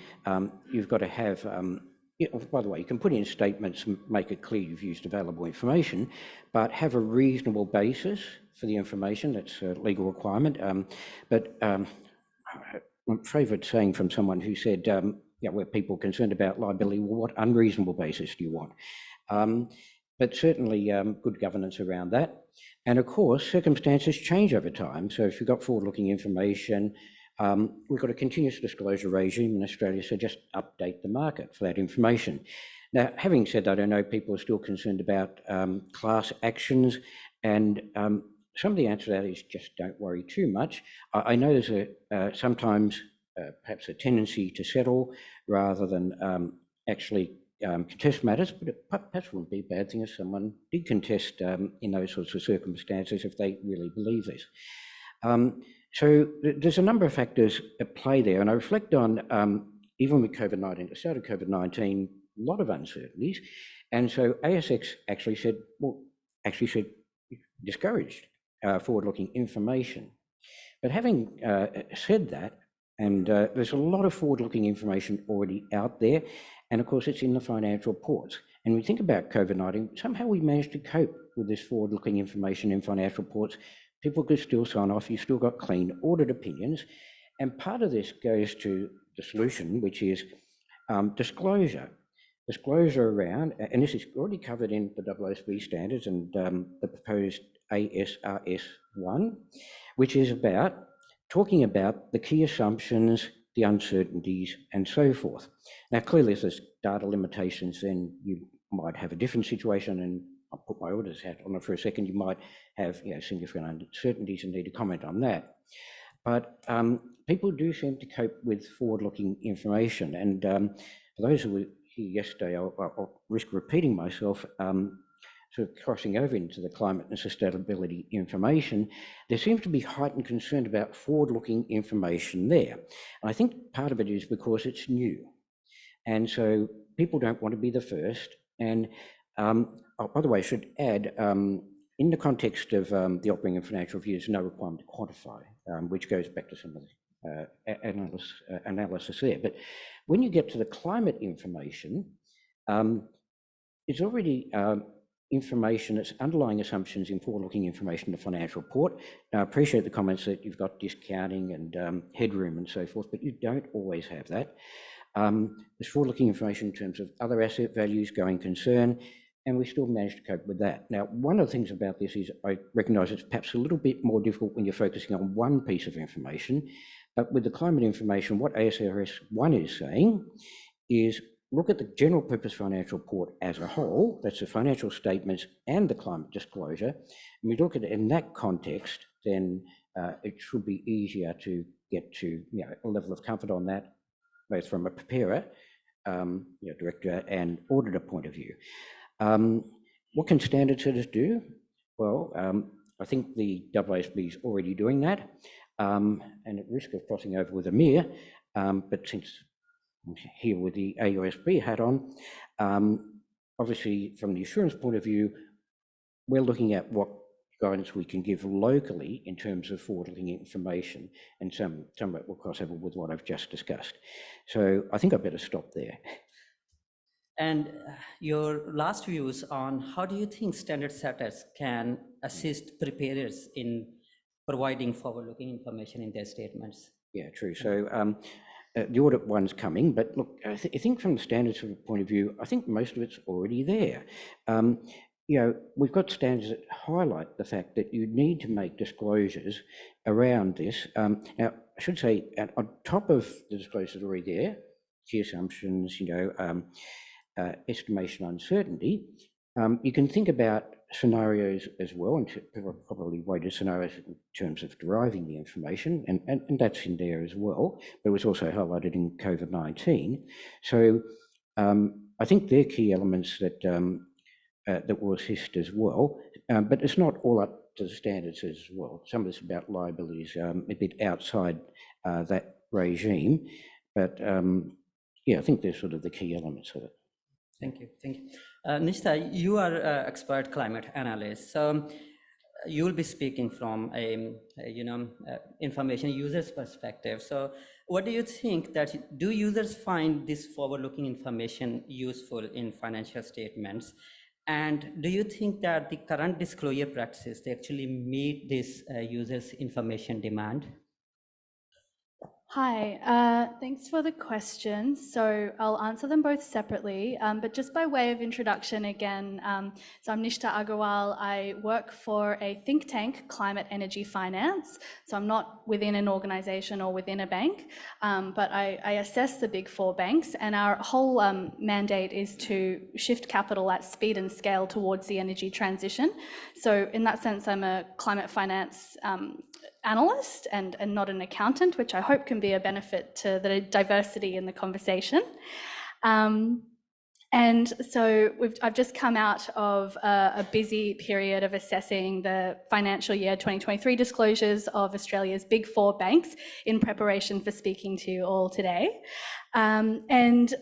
You've got to have, by the way, you can put in statements and make it clear you've used available information, but have a reasonable basis for the information. That's a legal requirement. My favourite saying from someone who said, where people are concerned about liability, well, what unreasonable basis do you want? But certainly good governance around that. And of course, circumstances change over time. So if you've got forward-looking information, we've got a continuous disclosure regime in Australia, so just update the market for that information. Now, having said that, I know people are still concerned about class actions, and some of the answer to that is just don't worry too much. I know there's sometimes perhaps a tendency to settle rather than actually contest matters, but it perhaps wouldn't be a bad thing if someone did contest in those sorts of circumstances if they really believe this. So there's a number of factors at play there, and I reflect on even with COVID-19, the start of COVID-19, a lot of uncertainties, and so ASX actually said discouraged forward-looking information. But having said that, and there's a lot of forward-looking information already out there, and of course it's in the financial reports. And we think about COVID-19, somehow we managed to cope with this forward-looking information in financial reports. People could still sign off, you still got clean audit opinions. And part of this goes to the solution, which is disclosure. Disclosure around, and this is already covered in the AASB standards and the proposed ASRS1, which is about talking about the key assumptions, the uncertainties, and so forth. Now, clearly, if there's data limitations, then you might have a different situation, and I'll put my auditor's hat on it for a second. You might have significant uncertainties and need to comment on that. But people do seem to cope with forward-looking information, and for those who were here yesterday, I'll risk repeating myself, sort of crossing over into the climate and sustainability information, there seems to be heightened concern about forward-looking information there. And I think part of it is because it's new. And so people don't want to be the first. And by the way, I should add, in the context of the operating and financial review, there's no requirement to quantify, which goes back to some of the analysis there. But when you get to the climate information, it's already information, it's underlying assumptions in forward-looking information in the financial report. Now, I appreciate the comments that you've got discounting and headroom and so forth, but you don't always have that. There's forward-looking information in terms of other asset values, going concern, and we still managed to cope with that. Now, one of the things about this is I recognise it's perhaps a little bit more difficult when you're focusing on one piece of information, but with the climate information, what ASRS1 is saying is look at the general purpose financial report as a whole, that's the financial statements and the climate disclosure. And we look at it in that context, then it should be easier to get to a level of comfort on that, both from a preparer, director and auditor point of view. What can standard setters do? Well, I think the AASB is already doing that, and at risk of crossing over with Amir, but since I'm here with the AASB hat on, obviously from the assurance point of view, we're looking at what guidance we can give locally in terms of forward-looking information, and some of it will cross over with what I've just discussed. So I think I better stop there. And your last views on how do you think standard setters can assist preparers in providing forward-looking information in their statements? Yeah, true. So the audit one's coming, but look, I think from the standards point of view, I think most of it's already there. We've got standards that highlight the fact that you need to make disclosures around this. Now, I should say, on top of the disclosures already there, key assumptions, estimation uncertainty, you can think about scenarios as well, and probably weighted scenarios in terms of deriving the information, and that's in there as well, but it was also highlighted in COVID-19. So I think they're key elements that that will assist as well. But it's not all up to the standards as well. Some of it's about liabilities, a bit outside that regime. But yeah, I think they're sort of the key elements of it. Thank you. Thank you. Nishta, you are an expert climate analyst. So you will be speaking from a information user's perspective. So what do you think that do users find this forward-looking information useful in financial statements? And do you think that the current disclosure practices, they actually meet this users' information demand? Hi, thanks for the question. So I'll answer them both separately, but just by way of introduction again, so I'm Nishta Agarwal. I work for a think tank, Climate Energy Finance. So I'm not within an organisation or within a bank, but I assess the big four banks, and our whole mandate is to shift capital at speed and scale towards the energy transition. So in that sense, I'm a climate finance analyst and not an accountant, which I hope can be a benefit to the diversity in the conversation. And so I've just come out of a busy period of assessing the financial year 2023 disclosures of Australia's big four banks in preparation for speaking to you all today. And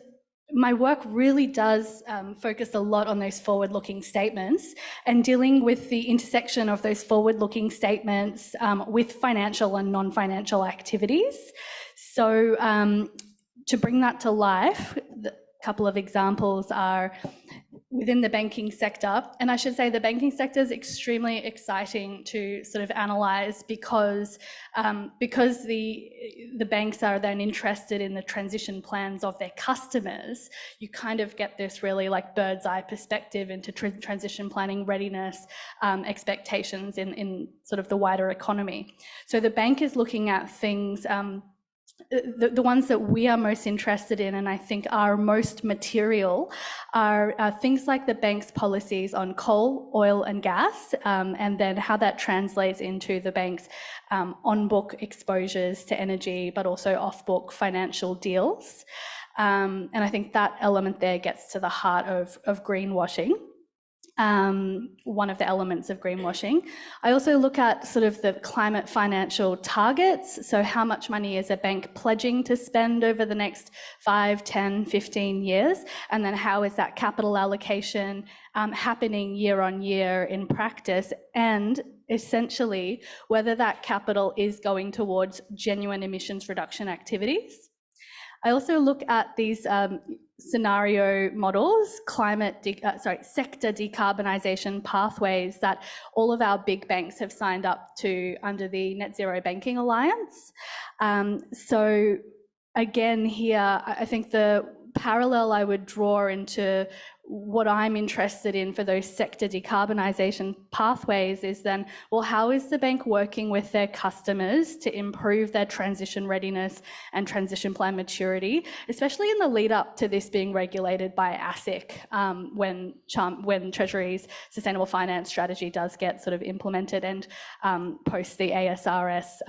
my work really does focus a lot on those forward-looking statements and dealing with the intersection of those forward-looking statements with financial and non-financial activities. So to bring that to life, a couple of examples are within the banking sector, and I should say the banking sector is extremely exciting to sort of analyse because the banks are then interested in the transition plans of their customers. You kind of get this really like bird's eye perspective into transition planning readiness expectations in sort of the wider economy. So the bank is looking at things the ones that we are most interested in and I think are most material are things like the bank's policies on coal, oil and gas, and then how that translates into the bank's on-book exposures to energy, but also off-book financial deals. And I think that element there gets to the heart of greenwashing. One of the elements of greenwashing. I also look at sort of the climate financial targets. So how much money is a bank pledging to spend over the next 5, 10, 15 years? And then how is that capital allocation happening year on year in practice? And essentially, whether that capital is going towards genuine emissions reduction activities. I also look at these scenario models, sector decarbonisation pathways that all of our big banks have signed up to under the Net Zero Banking Alliance. So again here, I think the parallel I would draw into what I'm interested in for those sector decarbonisation pathways is then, well, how is the bank working with their customers to improve their transition readiness and transition plan maturity, especially in the lead up to this being regulated by ASIC when Treasury's sustainable finance strategy does get sort of implemented and post the ASRS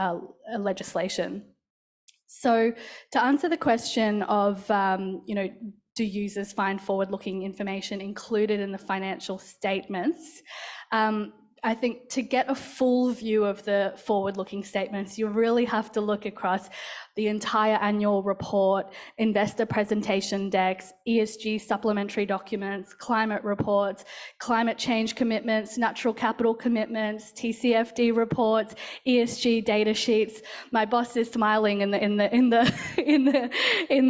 legislation. So to answer the question of, do users find forward-looking information included in the financial statements? I think to get a full view of the forward-looking statements, you really have to look across the entire annual report, investor presentation decks, ESG supplementary documents, climate reports, climate change commitments, natural capital commitments, TCFD reports, ESG data sheets. My boss is smiling in the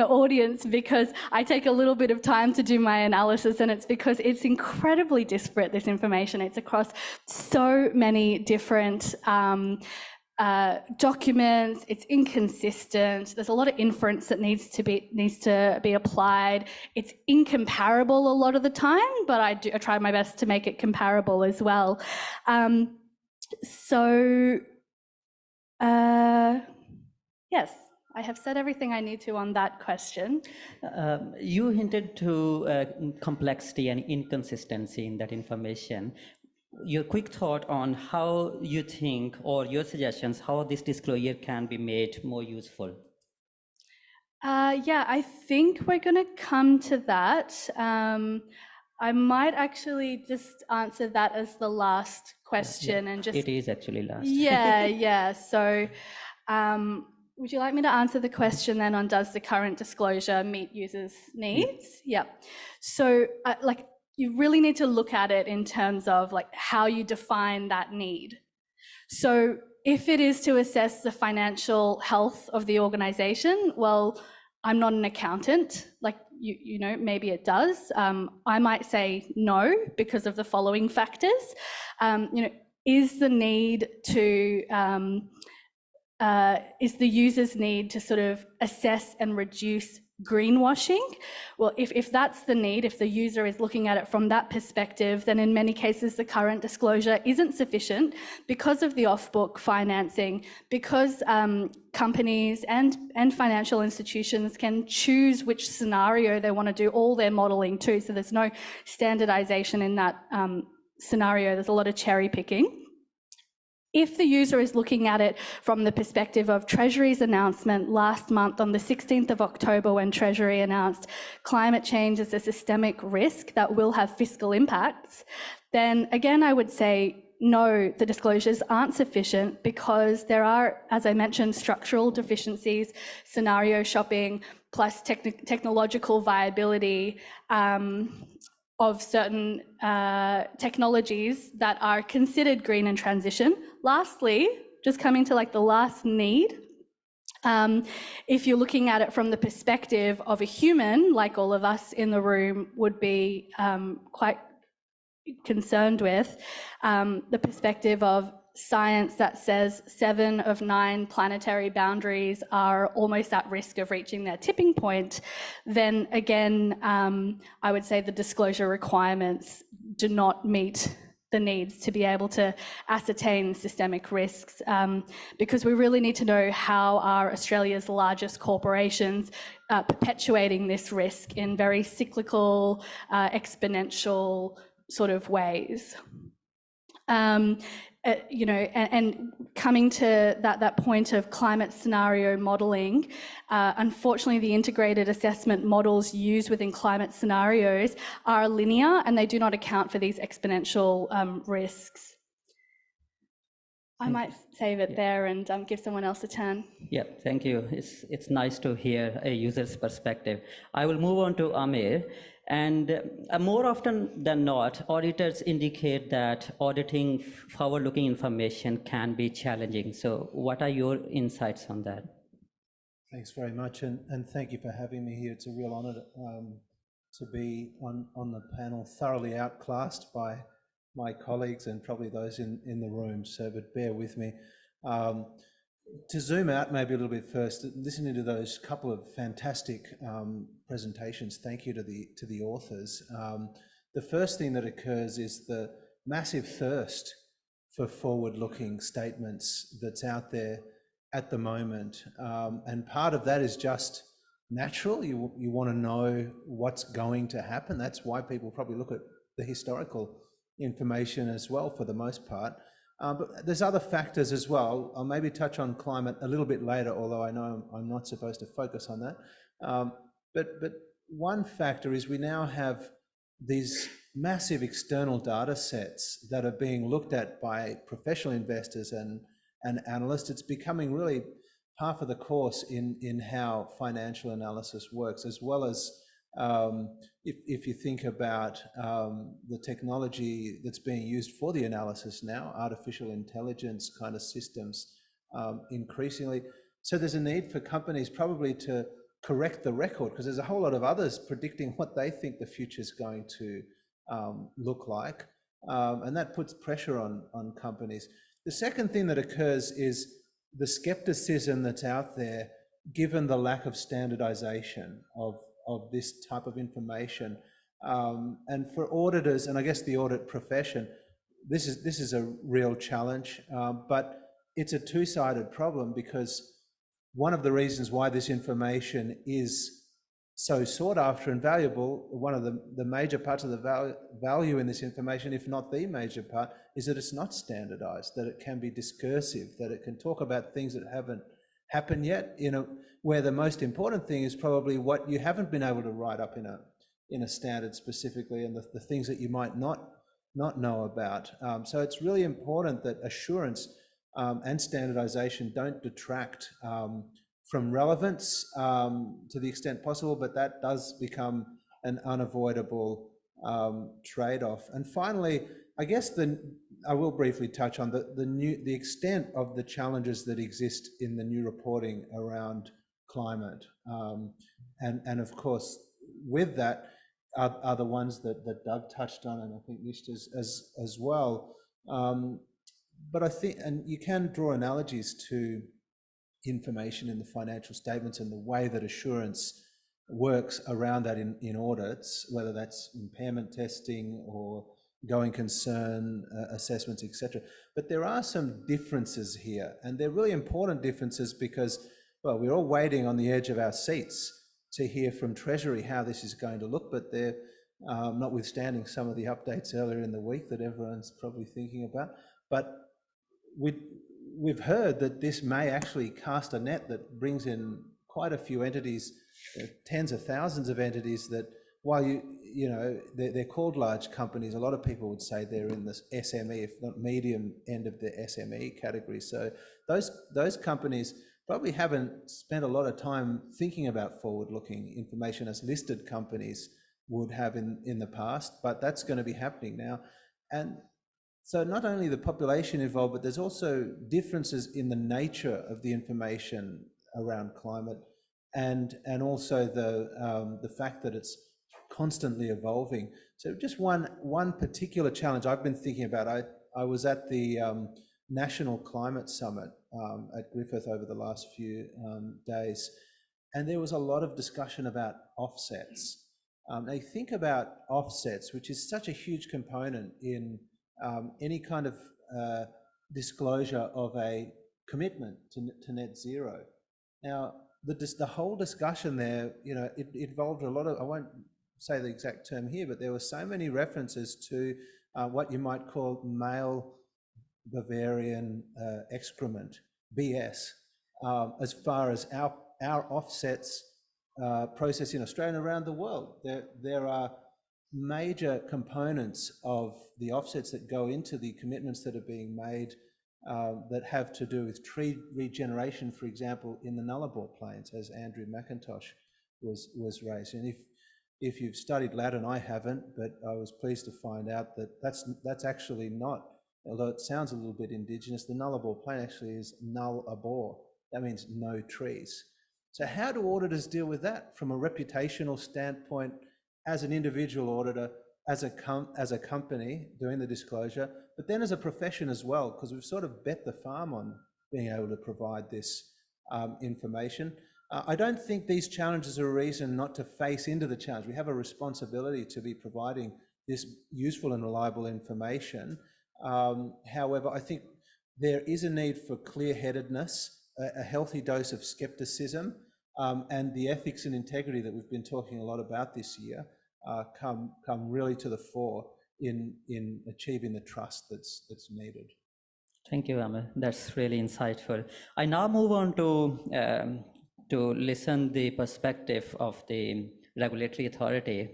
audience because I take a little bit of time to do my analysis, and it's because it's incredibly disparate, this information. It's across so many different documents. It's inconsistent. There's a lot of inference that needs to be applied. It's incomparable a lot of the time, but I try my best to make it comparable as well. Yes, I have said everything I need to on that question. You hinted to complexity and inconsistency in that information. Your quick thought on how you think, or your suggestions, how this disclosure can be made more useful? Yeah, I think we're going to come to that. I might actually just answer that as the last question and just... It is actually last. Yeah. So would you like me to answer the question then on does the current disclosure meet users' needs? Yeah. So like you really need to look at it in terms of like how you define that need. So if it is to assess the financial health of the organisation, well, I'm not an accountant, like you know, maybe it does. I might say no because of the following factors. You know, is the need to is the user's need to sort of assess and reduce greenwashing? Well, if that's the need, if the user is looking at it from that perspective, then in many cases the current disclosure isn't sufficient because of the off-book financing, because companies and financial institutions can choose which scenario they want to do all their modelling to. So there's no standardisation in that scenario. There's a lot of cherry picking. If the user is looking at it from the perspective of Treasury's announcement last month on the 16th of October, when Treasury announced climate change is a systemic risk that will have fiscal impacts, then again, I would say no, the disclosures aren't sufficient because there are, as I mentioned, structural deficiencies, scenario shopping, plus technological viability of certain technologies that are considered green and transition. Lastly, just coming to like the last need, if you're looking at it from the perspective of a human, like all of us in the room would be quite concerned with, the perspective of science that says 7 of 9 planetary boundaries are almost at risk of reaching their tipping point, then again, I would say the disclosure requirements do not meet the needs to be able to ascertain systemic risks, because we really need to know how are Australia's largest corporations perpetuating this risk in very cyclical, exponential sort of ways. You know, and coming to that point of climate scenario modelling, unfortunately the integrated assessment models used within climate scenarios are linear and they do not account for these exponential risks. I might save it there and give someone else a turn. Yeah, thank you. It's nice to hear a user's perspective. I will move on to Amir. And more often than not, auditors indicate that auditing forward-looking information can be challenging. So what are your insights on that? Thanks very much, and thank you for having me here. It's a real honour to be on the panel, thoroughly outclassed by my colleagues and probably those in the room, so but bear with me. To zoom out maybe a little bit first, listening to those couple of fantastic presentations, thank you to the authors. The first thing that occurs is the massive thirst for forward-looking statements that's out there at the moment. And part of that is just natural. You want to know what's going to happen. That's why people probably look at the historical information as well for the most part. But there's other factors as well. I'll maybe touch on climate a little bit later, although I know I'm not supposed to focus on that. But one factor is we now have these massive external data sets that are being looked at by professional investors and analysts. It's becoming really par for the course in how financial analysis works, as well as if you think about the technology that's being used for the analysis now, artificial intelligence kind of systems increasingly. So there's a need for companies probably to correct the record, because there's a whole lot of others predicting what they think the future is going to look like. And that puts pressure on companies. The second thing that occurs is the skepticism that's out there, given the lack of standardization of this type of information. And for auditors, and I guess the audit profession, this is a real challenge, but it's a two-sided problem, because one of the reasons why this information is so sought after and valuable, one of the major parts of the value in this information, if not the major part, is that it's not standardized, that it can be discursive, that it can talk about things that haven't happened yet, where the most important thing is probably what you haven't been able to write up in a standard specifically, and the things that you might not know about. So it's really important that assurance and standardization don't detract from relevance to the extent possible, but that does become an unavoidable trade-off. And finally, I guess I will briefly touch on the extent of the challenges that exist in the new reporting around climate. And of course, with that are the ones that Doug touched on, and I think Nisht as well. But I think, and you can draw analogies to information in the financial statements and the way that assurance works around that in audits, whether that's impairment testing or going concern assessments, etc. But there are some differences here, and they're really important differences because, well, we're all waiting on the edge of our seats to hear from Treasury how this is going to look, but they're notwithstanding some of the updates earlier in the week that everyone's probably thinking about. But we've heard that this may actually cast a net that brings in quite a few entities, tens of thousands of entities that, while you know, they're called large companies, a lot of people would say they're in this SME, if not medium end of the SME category. So those companies probably haven't spent a lot of time thinking about forward-looking information as listed companies would have in the past, but that's going to be happening now. And so not only the population involved, but there's also differences in the nature of the information around climate, and also the fact that it's constantly evolving. So just one particular challenge I've been thinking about. I was at the National Climate Summit at Griffith over the last few days, and there was a lot of discussion about offsets. They think about offsets, which is such a huge component in any kind of disclosure of a commitment to net zero. Now, the whole discussion there, you know, it involved a lot of, I won't say the exact term here, but there were so many references to what you might call male Bavarian excrement, BS, as far as our offsets process in Australia and around the world. There are major components of the offsets that go into the commitments that are being made that have to do with tree regeneration, for example, in the Nullarbor Plains, as Andrew McIntosh was raised. And if you've studied Latin, I haven't, but I was pleased to find out that that's actually not, although it sounds a little bit indigenous, the Nullarbor Plain actually is null arbor. That means no trees. So how do auditors deal with that from a reputational standpoint, as an individual auditor, as a company doing the disclosure, but then as a profession as well, because we've sort of bet the farm on being able to provide this information. I don't think these challenges are a reason not to face into the challenge. We have a responsibility to be providing this useful and reliable information. However, I think there is a need for clear-headedness, a healthy dose of skepticism, and the ethics and integrity that we've been talking a lot about this year come really to the fore in achieving the trust that's needed. Thank you, Amar. That's really insightful. I now move on to listen the perspective of the regulatory authority.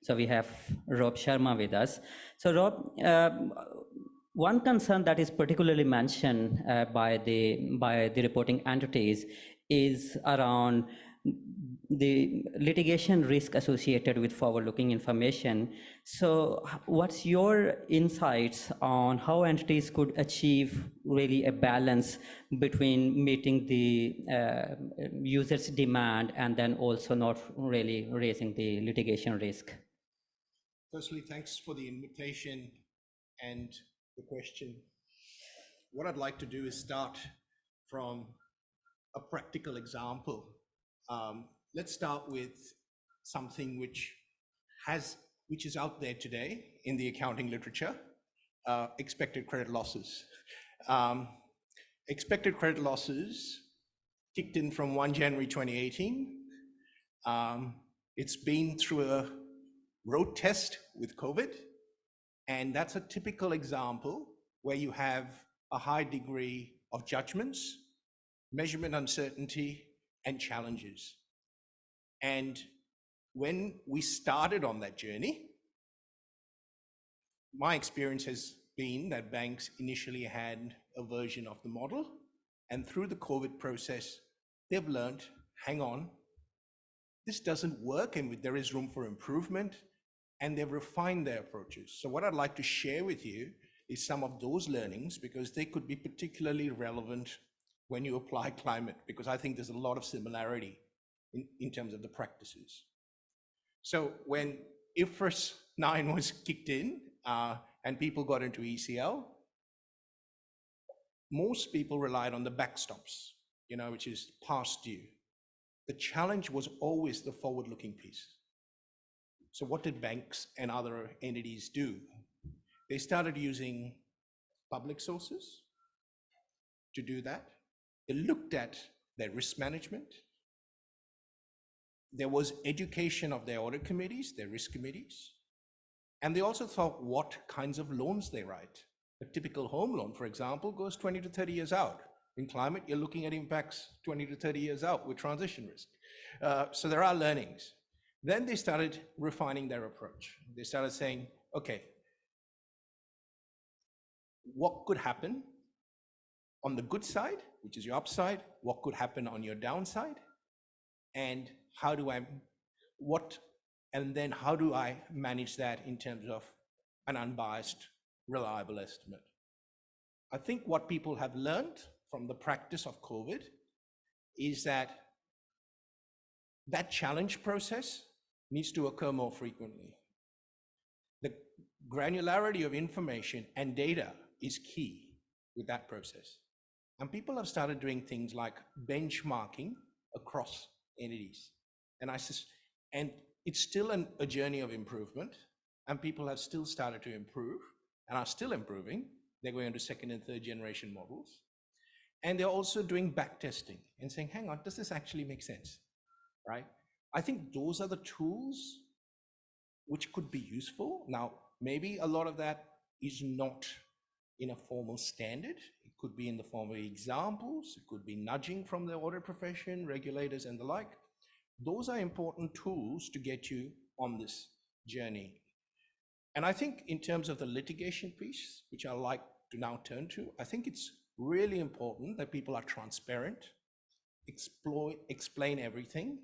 So we have Rob Sharma with us. So Rob, one concern that is particularly mentioned by the reporting entities is around the litigation risk associated with forward-looking information. So what's your insights on how entities could achieve really a balance between meeting the user's demand and then also not really raising the litigation risk? Firstly, thanks for the invitation and the question. What I'd like to do is start from a practical example. Let's start with something which is out there today in the accounting literature, expected credit losses. Expected credit losses kicked in from 1 January 2018. It's been through a road test with COVID, and that's a typical example where you have a high degree of judgments, measurement uncertainty, and challenges. And when we started on that journey, my experience has been that banks initially had a version of the model, and through the COVID process, they've learned, hang on, this doesn't work and there is room for improvement, and they've refined their approaches. So what I'd like to share with you is some of those learnings, because they could be particularly relevant when you apply climate, because I think there's a lot of similarity in terms of the practices. So when IFRS 9 was kicked in and people got into ECL, most people relied on the backstops, which is past due. The challenge was always the forward-looking piece. So what did banks and other entities do? They started using public sources to do that. They looked at their risk management. There was education of their audit committees, their risk committees. And they also thought what kinds of loans they write. A typical home loan, for example, goes 20 to 30 years out. In climate, you're looking at impacts 20 to 30 years out with transition risk. So there are learnings. Then they started refining their approach. They started saying, okay, what could happen on the good side, which is your upside? What could happen on your downside? And how do I manage that in terms of an unbiased, reliable estimate? I think what people have learned from the practice of COVID is that challenge process needs to occur more frequently. The granularity of information and data is key with that process. And people have started doing things like benchmarking across entities. And it's still a journey of improvement, and people have still started to improve and are still improving. They're going into second and third generation models. And they're also doing back testing and saying, hang on, does this actually make sense, right? I think those are the tools which could be useful. Now, maybe a lot of that is not in a formal standard. It could be in the form of examples. It could be nudging from the audit profession, regulators, and the like. Those are important tools to get you on this journey. And I think in terms of the litigation piece, which I like to now turn to, I think it's really important that people are transparent, explain everything,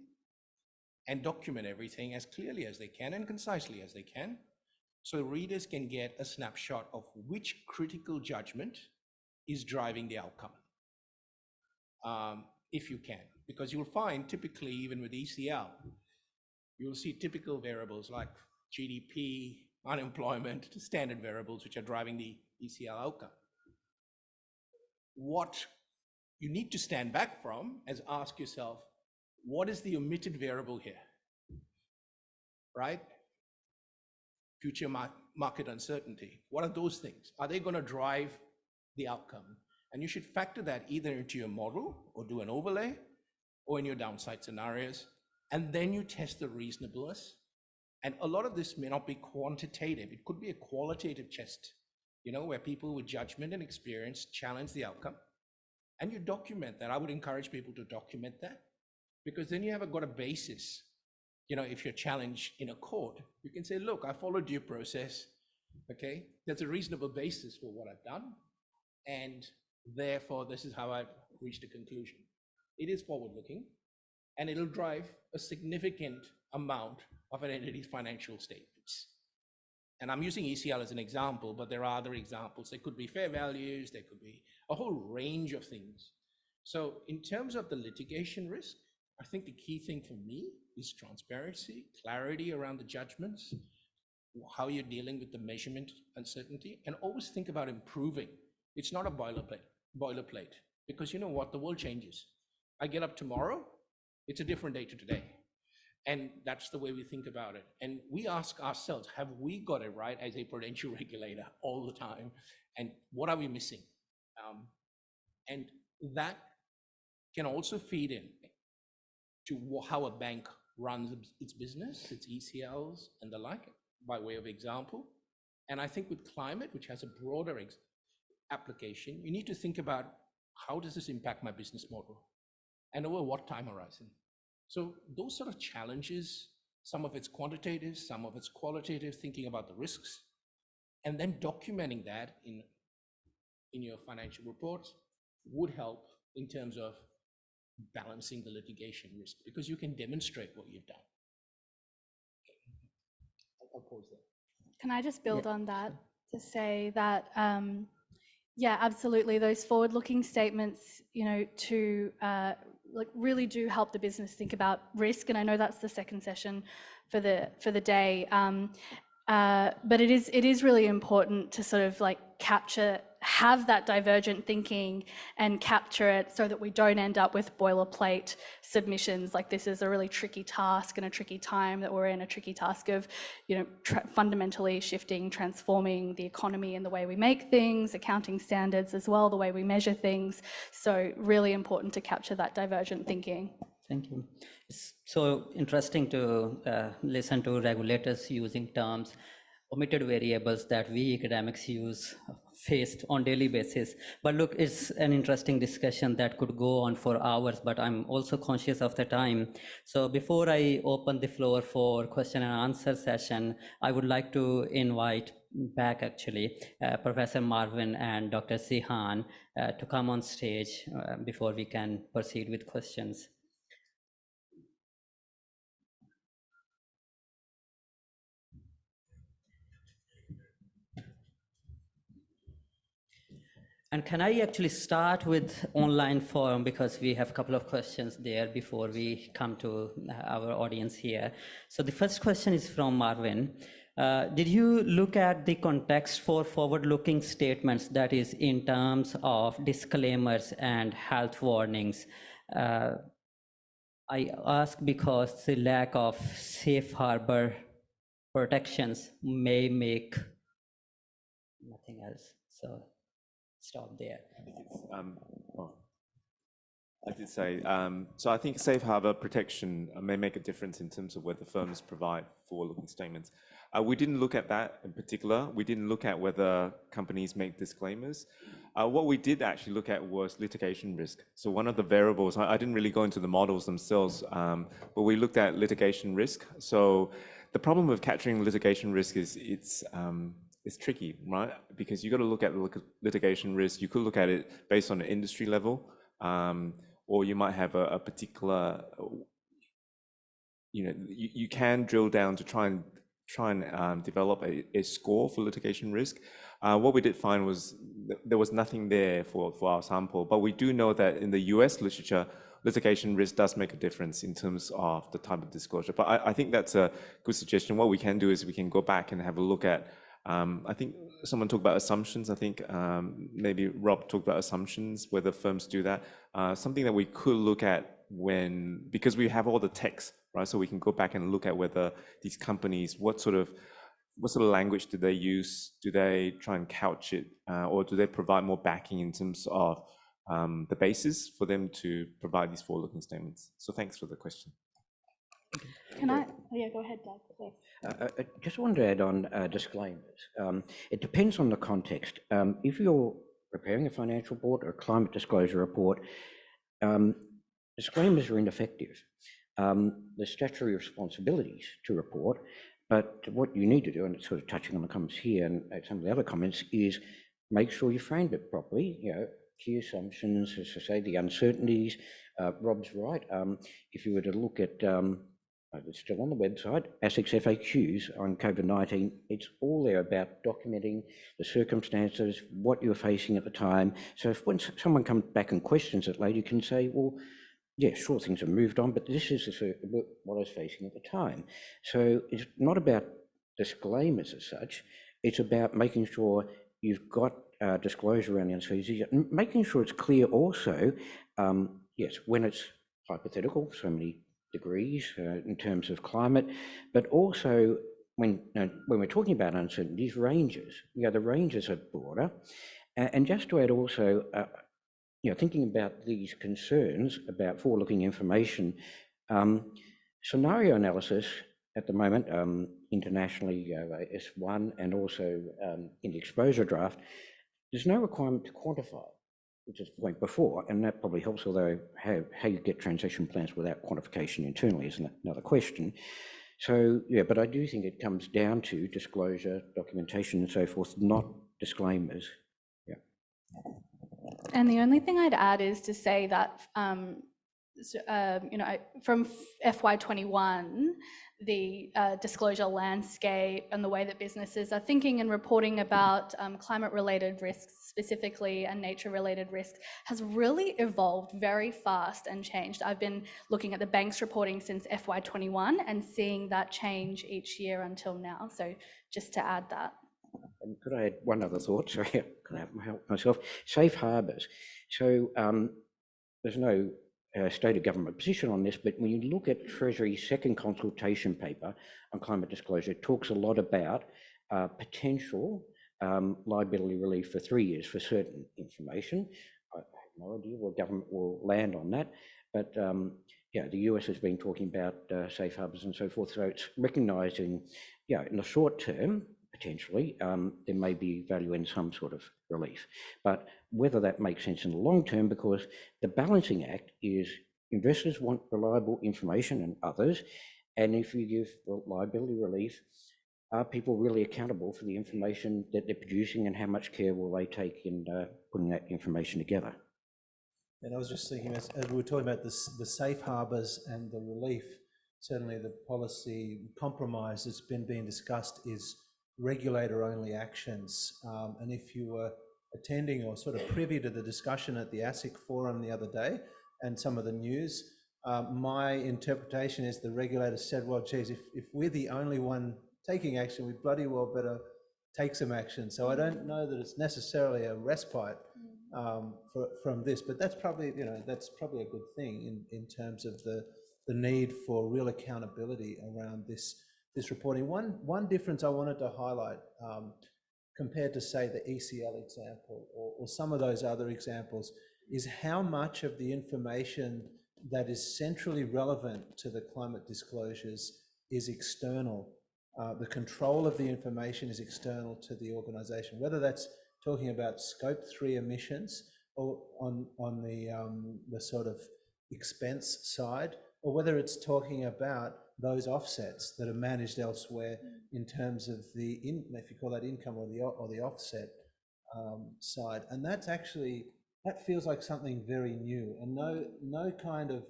and document everything as clearly as they can and concisely as they can, so readers can get a snapshot of which critical judgment is driving the outcome, if you can. Because you'll find typically, even with ECL, you'll see typical variables like GDP, unemployment, standard variables, which are driving the ECL outcome. What you need to stand back from is ask yourself, what is the omitted variable here, right? Future market uncertainty. What are those things? Are they going to drive the outcome? And you should factor that either into your model or do an overlay or in your downside scenarios. And then you test the reasonableness. And a lot of this may not be quantitative. It could be a qualitative test, where people with judgment and experience challenge the outcome. And you document that. I would encourage people to document that, because then you have got a basis. If you're challenged in a court, you can say, look, I followed due process, okay? There's a reasonable basis for what I've done, and therefore this is how I've reached a conclusion. It is forward-looking, and it'll drive a significant amount of an entity's financial statements. And I'm using ECL as an example, but there are other examples. There could be fair values, there could be a whole range of things. So in terms of the litigation risk, I think the key thing for me is transparency, clarity around the judgments, how you're dealing with the measurement uncertainty, and always think about improving. It's not a boilerplate, because you know what, the world changes. I get up tomorrow, it's a different day to today. And that's the way we think about it. And we ask ourselves, have we got it right as a prudential regulator all the time? And what are we missing? And that can also feed in to how a bank runs its business, its ECLs and the like, by way of example. And I think with climate, which has a broader application, you need to think about, how does this impact my business model? And over what time horizon? So those sort of challenges Some of it's quantitative, some of it's qualitative, thinking about the risks, and then documenting that in your financial reports would help in terms of balancing the litigation risk, because you can demonstrate what you've done. I'll pause there. Can I just build on that to say that, yeah, absolutely, those forward-looking statements, you know, to like really do help the business think about risk, and I know that's the second session for the day. But it is really important to sort of like have that divergent thinking and capture it so that we don't end up with boilerplate submissions. Like, this is a really tricky task and a tricky time that we're in, a tricky task of, you know, fundamentally shifting, transforming the economy and the way we make things, accounting standards as well, the way we measure things. So really important to capture that divergent thinking. Thank you. It's so interesting to listen to regulators using terms, omitted variables that we academics faced on daily basis. But look, it's an interesting discussion that could go on for hours, but I'm also conscious of the time. So before I open the floor for question and answer session, I would like to invite back actually Professor Marvin and Dr. Sihan to come on stage before we can proceed with questions. And can I actually start with online forum, because we have a couple of questions there before we come to our audience here. So the first question is from Marvin. Did you look at the context for forward-looking statements, that is in terms of disclaimers and health warnings? I ask because the lack of safe harbor protections may make nothing else. So stop there. I did say, so I think safe harbor protection may make a difference in terms of whether firms provide forward-looking statements. We didn't look at that in particular. We didn't look at whether companies make disclaimers. What we did actually look at was litigation risk. So one of the variables, I didn't really go into the models themselves, but we looked at litigation risk. So the problem with capturing litigation risk is it's tricky, right? Because you got to look at litigation risk. You could look at it based on an industry level, or you might have a particular, you know, you can drill down to try and develop a score for litigation risk. What we did find was there was nothing there for our sample, but we do know that in the US literature, litigation risk does make a difference in terms of the type of disclosure. But I think that's a good suggestion. What we can do is we can go back and have a look at, I think someone talked about assumptions. I think maybe Rob talked about assumptions, whether firms do that. Something that we could look at because we have all the text, right? So we can go back and look at whether these companies, what sort of language do they use? Do they try and couch it, or do they provide more backing in terms of the basis for them to provide these forward-looking statements? So thanks for the question. Can I? Oh yeah, go ahead, Doug. I just wanted to add on disclaimers. It depends on the context. If you're preparing a financial report or a climate disclosure report, disclaimers are ineffective. There's statutory responsibilities to report, but what you need to do, and it's sort of touching on the comments here and some of the other comments, is make sure you framed it properly. You know, key assumptions, as I say, the uncertainties. Rob's right. If you were to look at it's still on the website, ASIC's FAQs on COVID-19. It's all there about documenting the circumstances, what you're facing at the time. So if when someone comes back and questions it later, you can say, well, yeah, sure, things have moved on, but this is what I was facing at the time. So it's not about disclaimers as such. It's about making sure you've got disclosure around the uncertainties, and making sure it's clear also, yes, when it's hypothetical, so many degrees in terms of climate, but also when we're talking about uncertainties, ranges, you know, the ranges are broader. And just to add also, you know, thinking about these concerns about forward-looking information, scenario analysis at the moment, internationally, S1 and also in the exposure draft, there's no requirement to quantify, which is the point before, and that probably helps, although how you get transition plans without quantification internally is another question. So, yeah, but I do think it comes down to disclosure, documentation and so forth, not disclaimers. Yeah. And the only thing I'd add is to say that, from FY21, the disclosure landscape and the way that businesses are thinking and reporting about climate-related risks specifically and nature-related risks has really evolved very fast and changed. I've been looking at the bank's reporting since FY21 and seeing that change each year until now. So just to add that. And could I add one other thought? Sorry, I can't help myself. Safe harbours. So there's no stated government position on this, but when you look at Treasury's second consultation paper on climate disclosure, it talks a lot about potential liability relief for 3 years for certain information. I have no idea what government will land on that, but yeah, the US has been talking about safe harbours and so forth, so it's recognising, yeah, in the short term, potentially, there may be value in some sort of relief. But whether that makes sense in the long term, because the balancing act is investors want reliable information and others, and if you give liability relief, are people really accountable for the information that they're producing, and how much care will they take in putting that information together? And I was just thinking, as we were talking about the safe harbours and the relief, certainly the policy compromise that's been being discussed is regulator-only actions. And if you were attending or sort of privy to the discussion at the ASIC forum the other day and some of the news, my interpretation is the regulator said, well, geez, if we're the only one taking action, we bloody well better take some action. So I don't know that it's necessarily a respite from this, but that's probably, that's probably a good thing in terms of the need for real accountability around this reporting. One difference I wanted to highlight compared to, say, the ECL example or some of those other examples is how much of the information that is centrally relevant to the climate disclosures is external. The control of the information is external to the organisation, whether that's talking about Scope 3 emissions or on the sort of expense side, or whether it's talking about those offsets that are managed elsewhere in terms of the, if you call that income or the offset side. And that's actually, that feels like something very new and no kind of,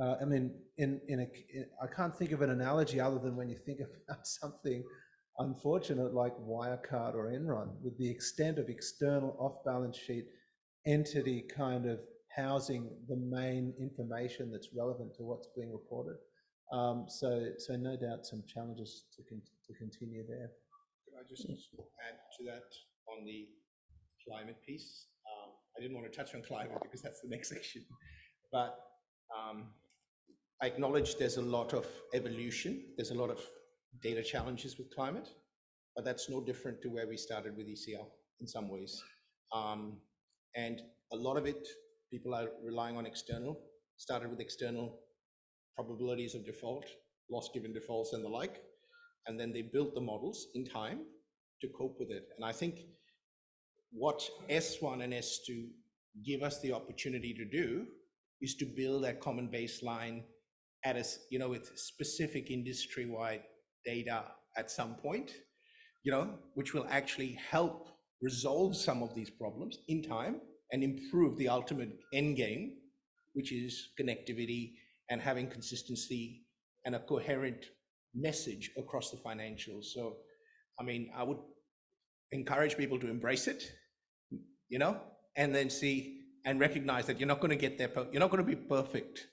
I mean, I can't think of an analogy other than when you think about something unfortunate like Wirecard or Enron, with the extent of external off-balance sheet entity kind of housing the main information that's relevant to what's being reported. So no doubt some challenges to continue there. Could I just add to that on the climate piece? I didn't want to touch on climate because that's the next section, but I acknowledge there's a lot of evolution. There's a lot of data challenges with climate, but that's no different to where we started with ECL in some ways. And a lot of it, people are relying on external, started with external probabilities of default, loss given defaults and the like, and then they built the models in time to cope with it. And I think what S1 and S2 give us the opportunity to do is to build that common baseline at a, with specific industry-wide data at some point, which will actually help resolve some of these problems in time and improve the ultimate end game, which is connectivity and having consistency and a coherent message across the financials. So, I mean, I would encourage people to embrace it, and then see and recognize that you're not going to get there. You're not going to be perfect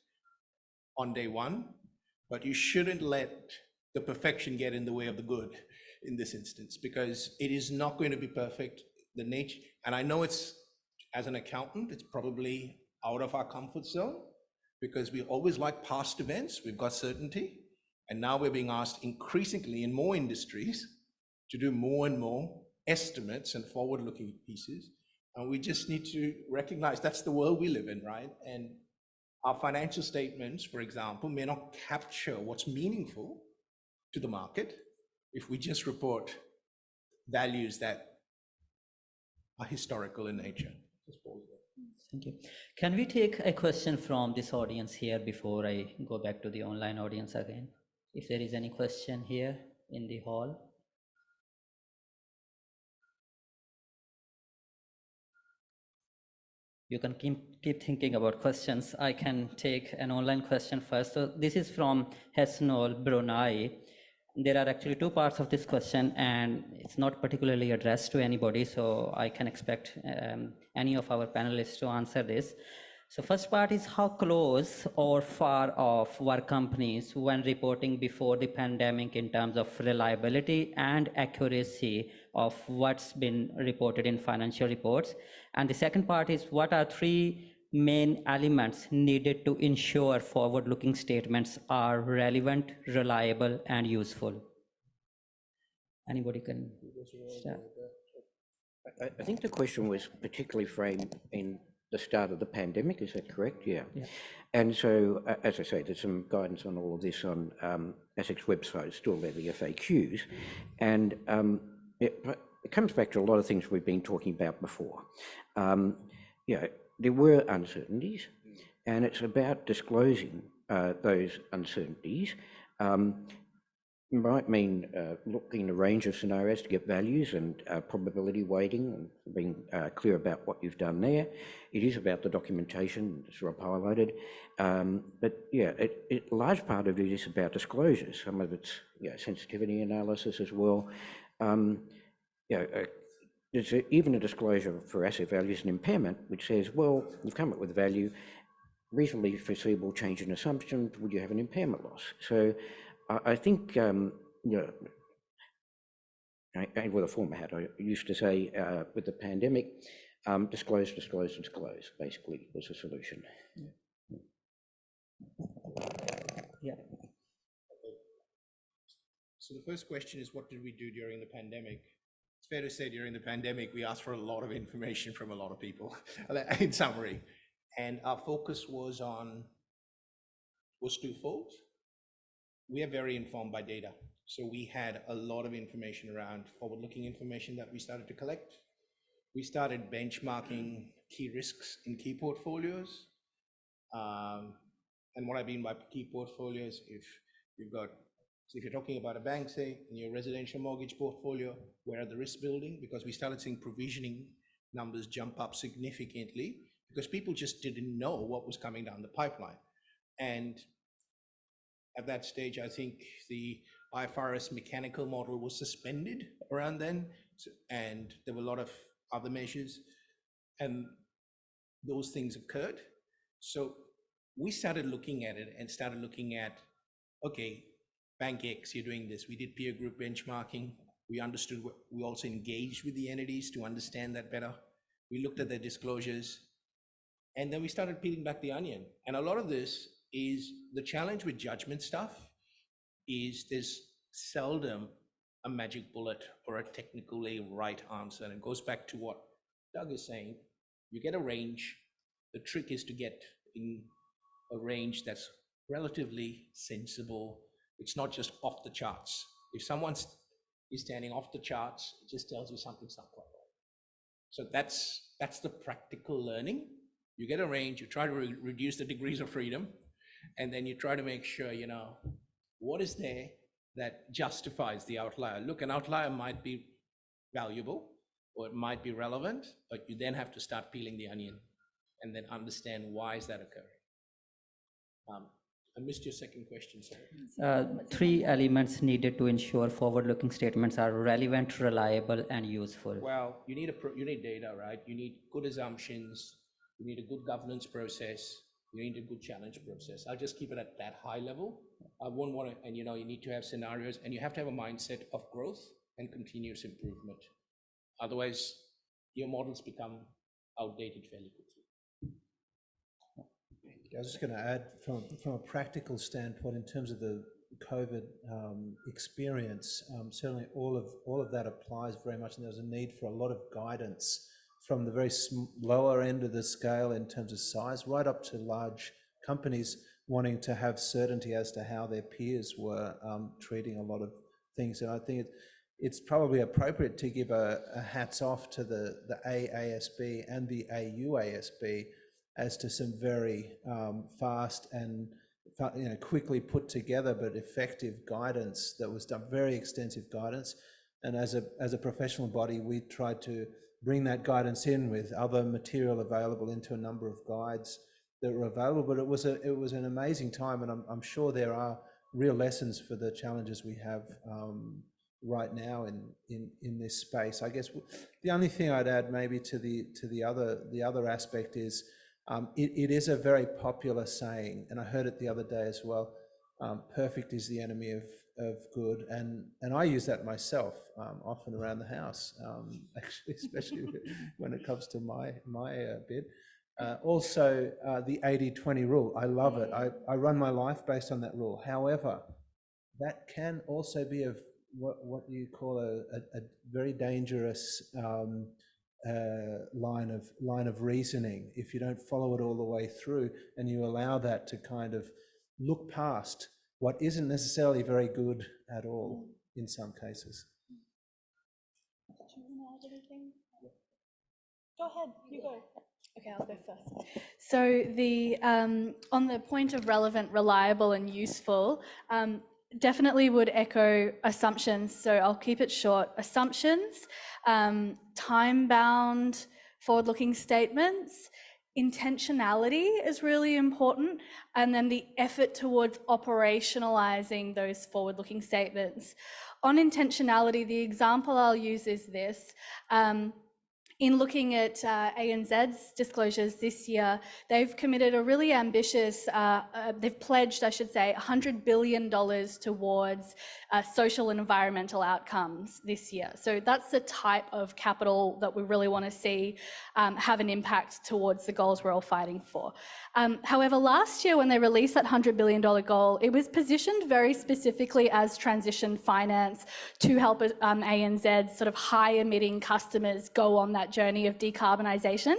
on day one, but you shouldn't let the perfection get in the way of the good in this instance, because it is not going to be perfect. The nature, and I know it's, as an accountant, it's probably out of our comfort zone because we always like past events. We've got certainty, and now we're being asked increasingly in more industries to do more and more estimates and forward-looking pieces. And we just need to recognize that's the world we live in, right? And our financial statements, for example, may not capture what's meaningful to the market if we just report values that are historical in nature. Thank you. Can we take a question from this audience here before I go back to the online audience again? if there is any question here in the hall. You can keep thinking about questions. I can take an online question first. So this is from Hesnol, Brunei. There are actually two parts of this question, and it's not particularly addressed to anybody, so I can expect any of our panelists to answer this. So first part is, how close or far off were companies when reporting before the pandemic in terms of reliability and accuracy of what's been reported in financial reports? And the second part is, what are three main elements needed to ensure forward-looking statements are relevant, reliable, and useful? Anybody can start? I think the question was particularly framed in the start of the pandemic, is that correct? Yeah. And so, as I say, there's some guidance on all of this on ASIC's website, still there, the FAQs. And it comes back to a lot of things we've been talking about before. There were uncertainties, and it's about disclosing those uncertainties. Might mean looking at a range of scenarios to get values and probability weighting, and being clear about what you've done there. It is about the documentation, as Rob highlighted. But yeah, a large part of it is about disclosures. Some of it's sensitivity analysis as well. There's even a disclosure for asset values and impairment, which says, well, you've come up with a value, reasonably foreseeable change in assumption, would you have an impairment loss? So I think, and with a former hat, I used to say with the pandemic, disclose, disclose, disclose, basically was the solution. Yeah. So the first question is, what did we do during the pandemic? It's fair to say during the pandemic, we asked for a lot of information from a lot of people, in summary. And our focus was twofold. We are very informed by data. So we had a lot of information around forward-looking information that we started to collect. We started benchmarking key risks in key portfolios. And what I mean by key portfolios, if you're talking about a bank, say, in your residential mortgage portfolio, where are the risks building? Because we started seeing provisioning numbers jump up significantly because people just didn't know what was coming down the pipeline. And at that stage, I think the IFRS mechanical model was suspended around then, and there were a lot of other measures, and those things occurred. So we started looking at it and started looking at, okay, Bank X, you're doing this. We did peer group benchmarking. We understood, we also engaged with the entities to understand that better. We looked at their disclosures, and then we started peeling back the onion. And a lot of this is the challenge with judgment stuff is there's seldom a magic bullet or a technically right answer. And it goes back to what Doug is saying. You get a range. The trick is to get in a range that's relatively sensible. It's not just off the charts. If someone is standing off the charts, it just tells you something's not quite right. So that's the practical learning. You get a range, you try to reduce the degrees of freedom, and then you try to make sure, what is there that justifies the outlier. Look, an outlier might be valuable or it might be relevant, but you then have to start peeling the onion and then understand why is that occurring. I missed your second question, sorry. Three elements needed to ensure forward-looking statements are relevant, reliable, and useful. Well, you need data, right? You need good assumptions. You need a good governance process. You need a good challenge process. I'll just keep it at that high level. I won't want to, and you need to have scenarios, and you have to have a mindset of growth and continuous improvement. Otherwise, your models become outdated fairly quickly. I was just going to add, from a practical standpoint, in terms of the COVID experience, certainly all of that applies very much, and there's a need for a lot of guidance from the very lower end of the scale in terms of size, right up to large companies wanting to have certainty as to how their peers were treating a lot of things. And I think it's probably appropriate to give a hats off to the AASB and the AUASB as to some very fast and quickly put together but effective guidance that was done, very extensive guidance. And as a professional body, we tried to bring that guidance in with other material available into a number of guides that were available. But it was an amazing time, and I'm sure there are real lessons for the challenges we have right now in this space. I guess the only thing I'd add maybe to the other aspect is it is a very popular saying, and I heard it the other day as well. Perfect is the enemy of good, and I use that myself often around the house, actually, especially when it comes to my bit. Also, the 80-20 rule, I love it. I run my life based on that rule. However, that can also be of what you call a very dangerous line of reasoning if you don't follow it all the way through and you allow that to kind of look past what isn't necessarily very good at all in some cases. Do you want to add anything? Go ahead, you go. Okay, I'll go first. So the on the point of relevant, reliable and useful, definitely would echo assumptions. So I'll keep it short. Assumptions, time-bound, forward-looking statements, intentionality is really important, and then the effort towards operationalizing those forward-looking statements. On intentionality, the example I'll use is this. In looking at ANZ's disclosures this year, they've committed a really ambitious, they've pledged, I should say, $100 billion towards social and environmental outcomes this year. So that's the type of capital that we really want to see have an impact towards the goals we're all fighting for. However, last year when they released that $100 billion goal, it was positioned very specifically as transition finance to help ANZ's sort of high-emitting customers go on that journey of decarbonisation.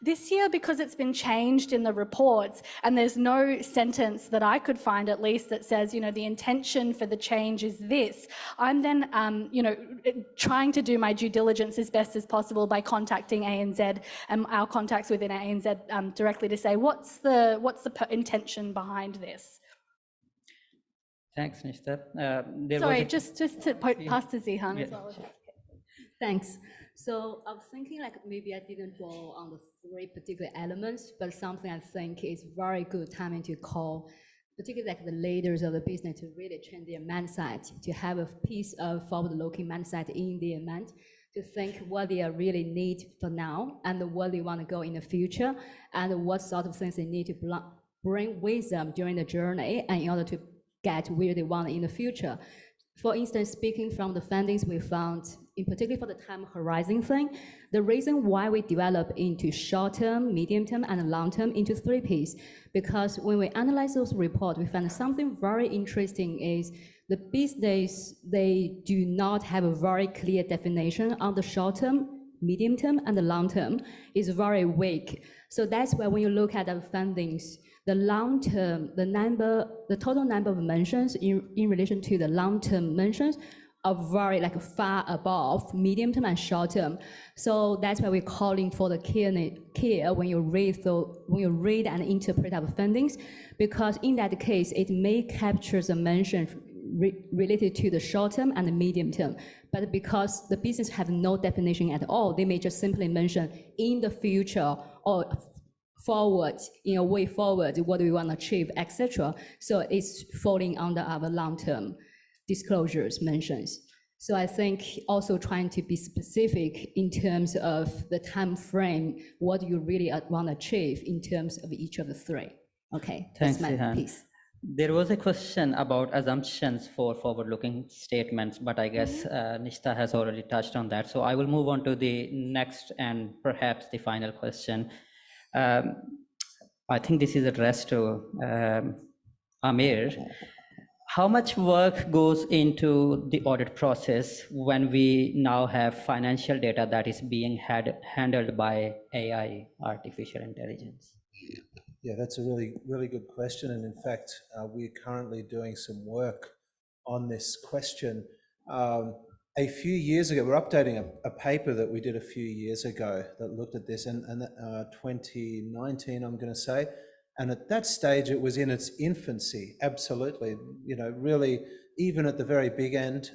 This year, because it's been changed in the reports, and there's no sentence that I could find at least that says, you know, the intention for the change is this, I'm then, you know, trying to do my due diligence as best as possible by contacting ANZ and our contacts within ANZ directly to say, what's the intention behind this? Thanks, Nishta. Sorry, just to pass to Zihan as well. Thanks. So I was thinking like maybe I didn't go on the 3 particular elements, but something I think is very good timing to call, particularly like the leaders of the business to really change their mindset, to have a piece of forward-looking mindset in their mind, to think what they really need for now and what they want to go in the future, and what sort of things they need to bring with them during the journey and in order to get where they want in the future. For instance, speaking from the findings we found, in particular for the time horizon thing, the reason why we develop into short-term, medium-term, and long-term into 3 Ps, because when we analyze those reports, we found something very interesting is the business, they do not have a very clear definition on the short-term, medium-term, and the long-term. Is very weak. So that's why when you look at the findings, the long-term, the total number of mentions in relation to the long-term mentions are very like far above medium-term and short-term. So that's why we're calling for the care when you read and interpret our findings, because in that case, it may capture the mention related to the short-term and the medium-term. But because the business have no definition at all, they may just simply mention in the future or forward, in a way forward, what do we want to achieve, etc. So it's falling under our long-term disclosures mentions. So I think also trying to be specific in terms of the time frame, what you really want to achieve in terms of each of the 3. Okay, thanks, that's my Zihan. piece. There was a question about assumptions for forward-looking statements, but I guess Nishta has already touched on that. So I will move on to the next and perhaps the final question. I think this is addressed to Amir. How much work goes into the audit process when we now have financial data that is being handled by AI, artificial intelligence? Yeah, that's a really, really good question. And in fact, we're currently doing some work on this question. A few years ago, we're updating a paper that we did a few years ago that looked at this, and 2019, I'm going to say. And at that stage, it was in its infancy, absolutely. You know, really, even at the very big end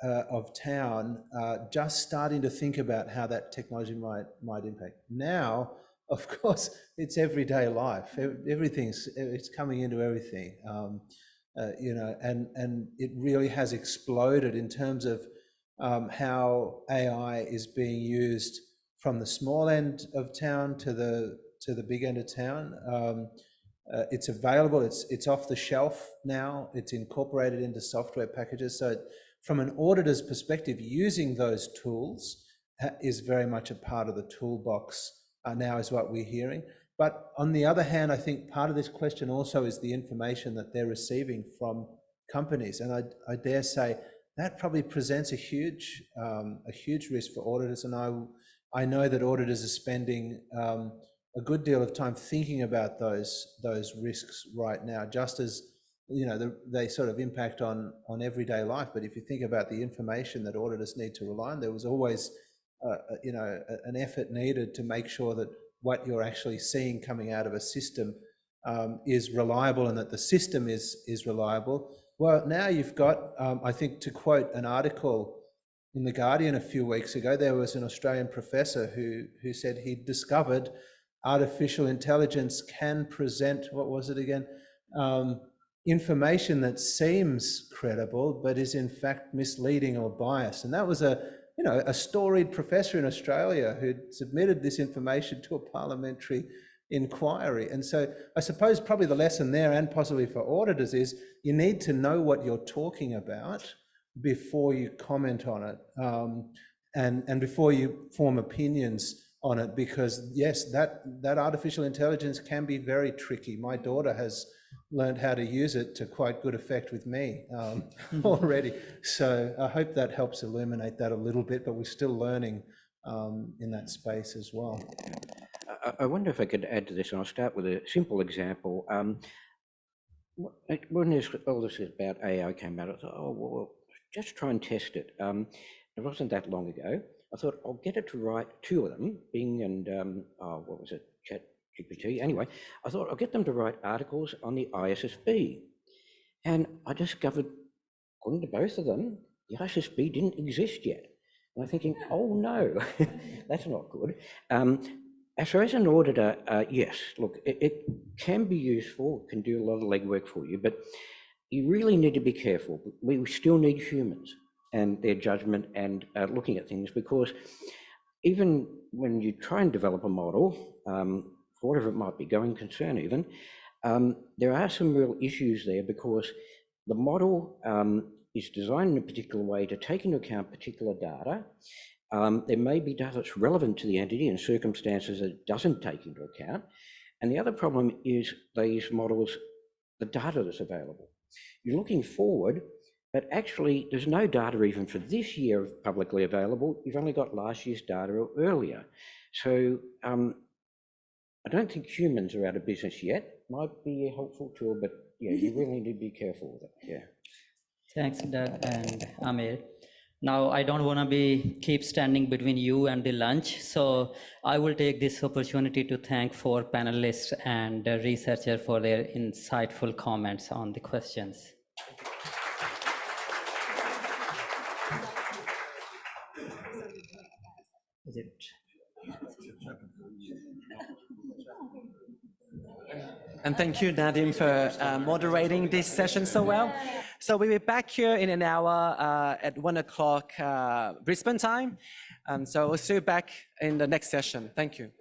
of town, just starting to think about how that technology might impact. Now, of course, it's everyday life. It's coming into everything. You know, and it really has exploded in terms of how AI is being used from the small end of town to the big end of town. It's available, it's off the shelf now, it's incorporated into software packages. So from an auditor's perspective, using those tools is very much a part of the toolbox now, is what we're hearing. But on the other hand, I think part of this question also is the information that they're receiving from companies. And I dare say that probably presents a huge risk for auditors. And I know that auditors are spending a good deal of time thinking about those risks right now, just as, you know, they sort of impact on everyday life. But if you think about the information that auditors need to rely on, there was always, you know, an effort needed to make sure that what you're actually seeing coming out of a system is reliable, and that the system is reliable. Well, now you've got, I think, to quote an article in The Guardian a few weeks ago, there was an Australian professor who said he'd discovered artificial intelligence can present, what was it again? Information that seems credible, but is in fact misleading or biased. And that was a storied professor in Australia who'd submitted this information to a parliamentary inquiry. And so I suppose probably the lesson there, and possibly for auditors, is you need to know what you're talking about before you comment on it, and before you form opinions on it, because yes, that artificial intelligence can be very tricky. My daughter has learned how to use it to quite good effect with me already. So I hope that helps illuminate that a little bit, but we're still learning in that space as well. I wonder if I could add to this, and I'll start with a simple example. When all this about AI came out, I thought, oh, well, just try and test it. It wasn't that long ago. I thought, I'll get it to write, two of them, Bing and, what was it, ChatGPT. Anyway, I thought I'll get them to write articles on the AASB. And I discovered, according to both of them, the AASB didn't exist yet. And I'm thinking, oh no, that's not good. So as an auditor, yes, look, it can be useful, can do a lot of legwork for you, but you really need to be careful. We still need humans and their judgment and looking at things, because even when you try and develop a model, whatever it might be, going concern even, there are some real issues there, because the model is designed in a particular way to take into account particular data. There may be data that's relevant to the entity and circumstances that it doesn't take into account. And the other problem is these models, the data that's available. You're looking forward, but actually there's no data even for this year publicly available. You've only got last year's data or earlier. So I don't think humans are out of business yet. Might be a helpful tool, but yeah, you really need to be careful with it, yeah. Thanks, Doug and Amir. Now, I don't want to keep standing between you and the lunch, so I will take this opportunity to thank 4 panelists and researchers for their insightful comments on the questions. Is it? And thank you, Nadim, for moderating this session so well. So we'll be back here in an hour at 1 o'clock Brisbane time. So we'll see you back in the next session. Thank you.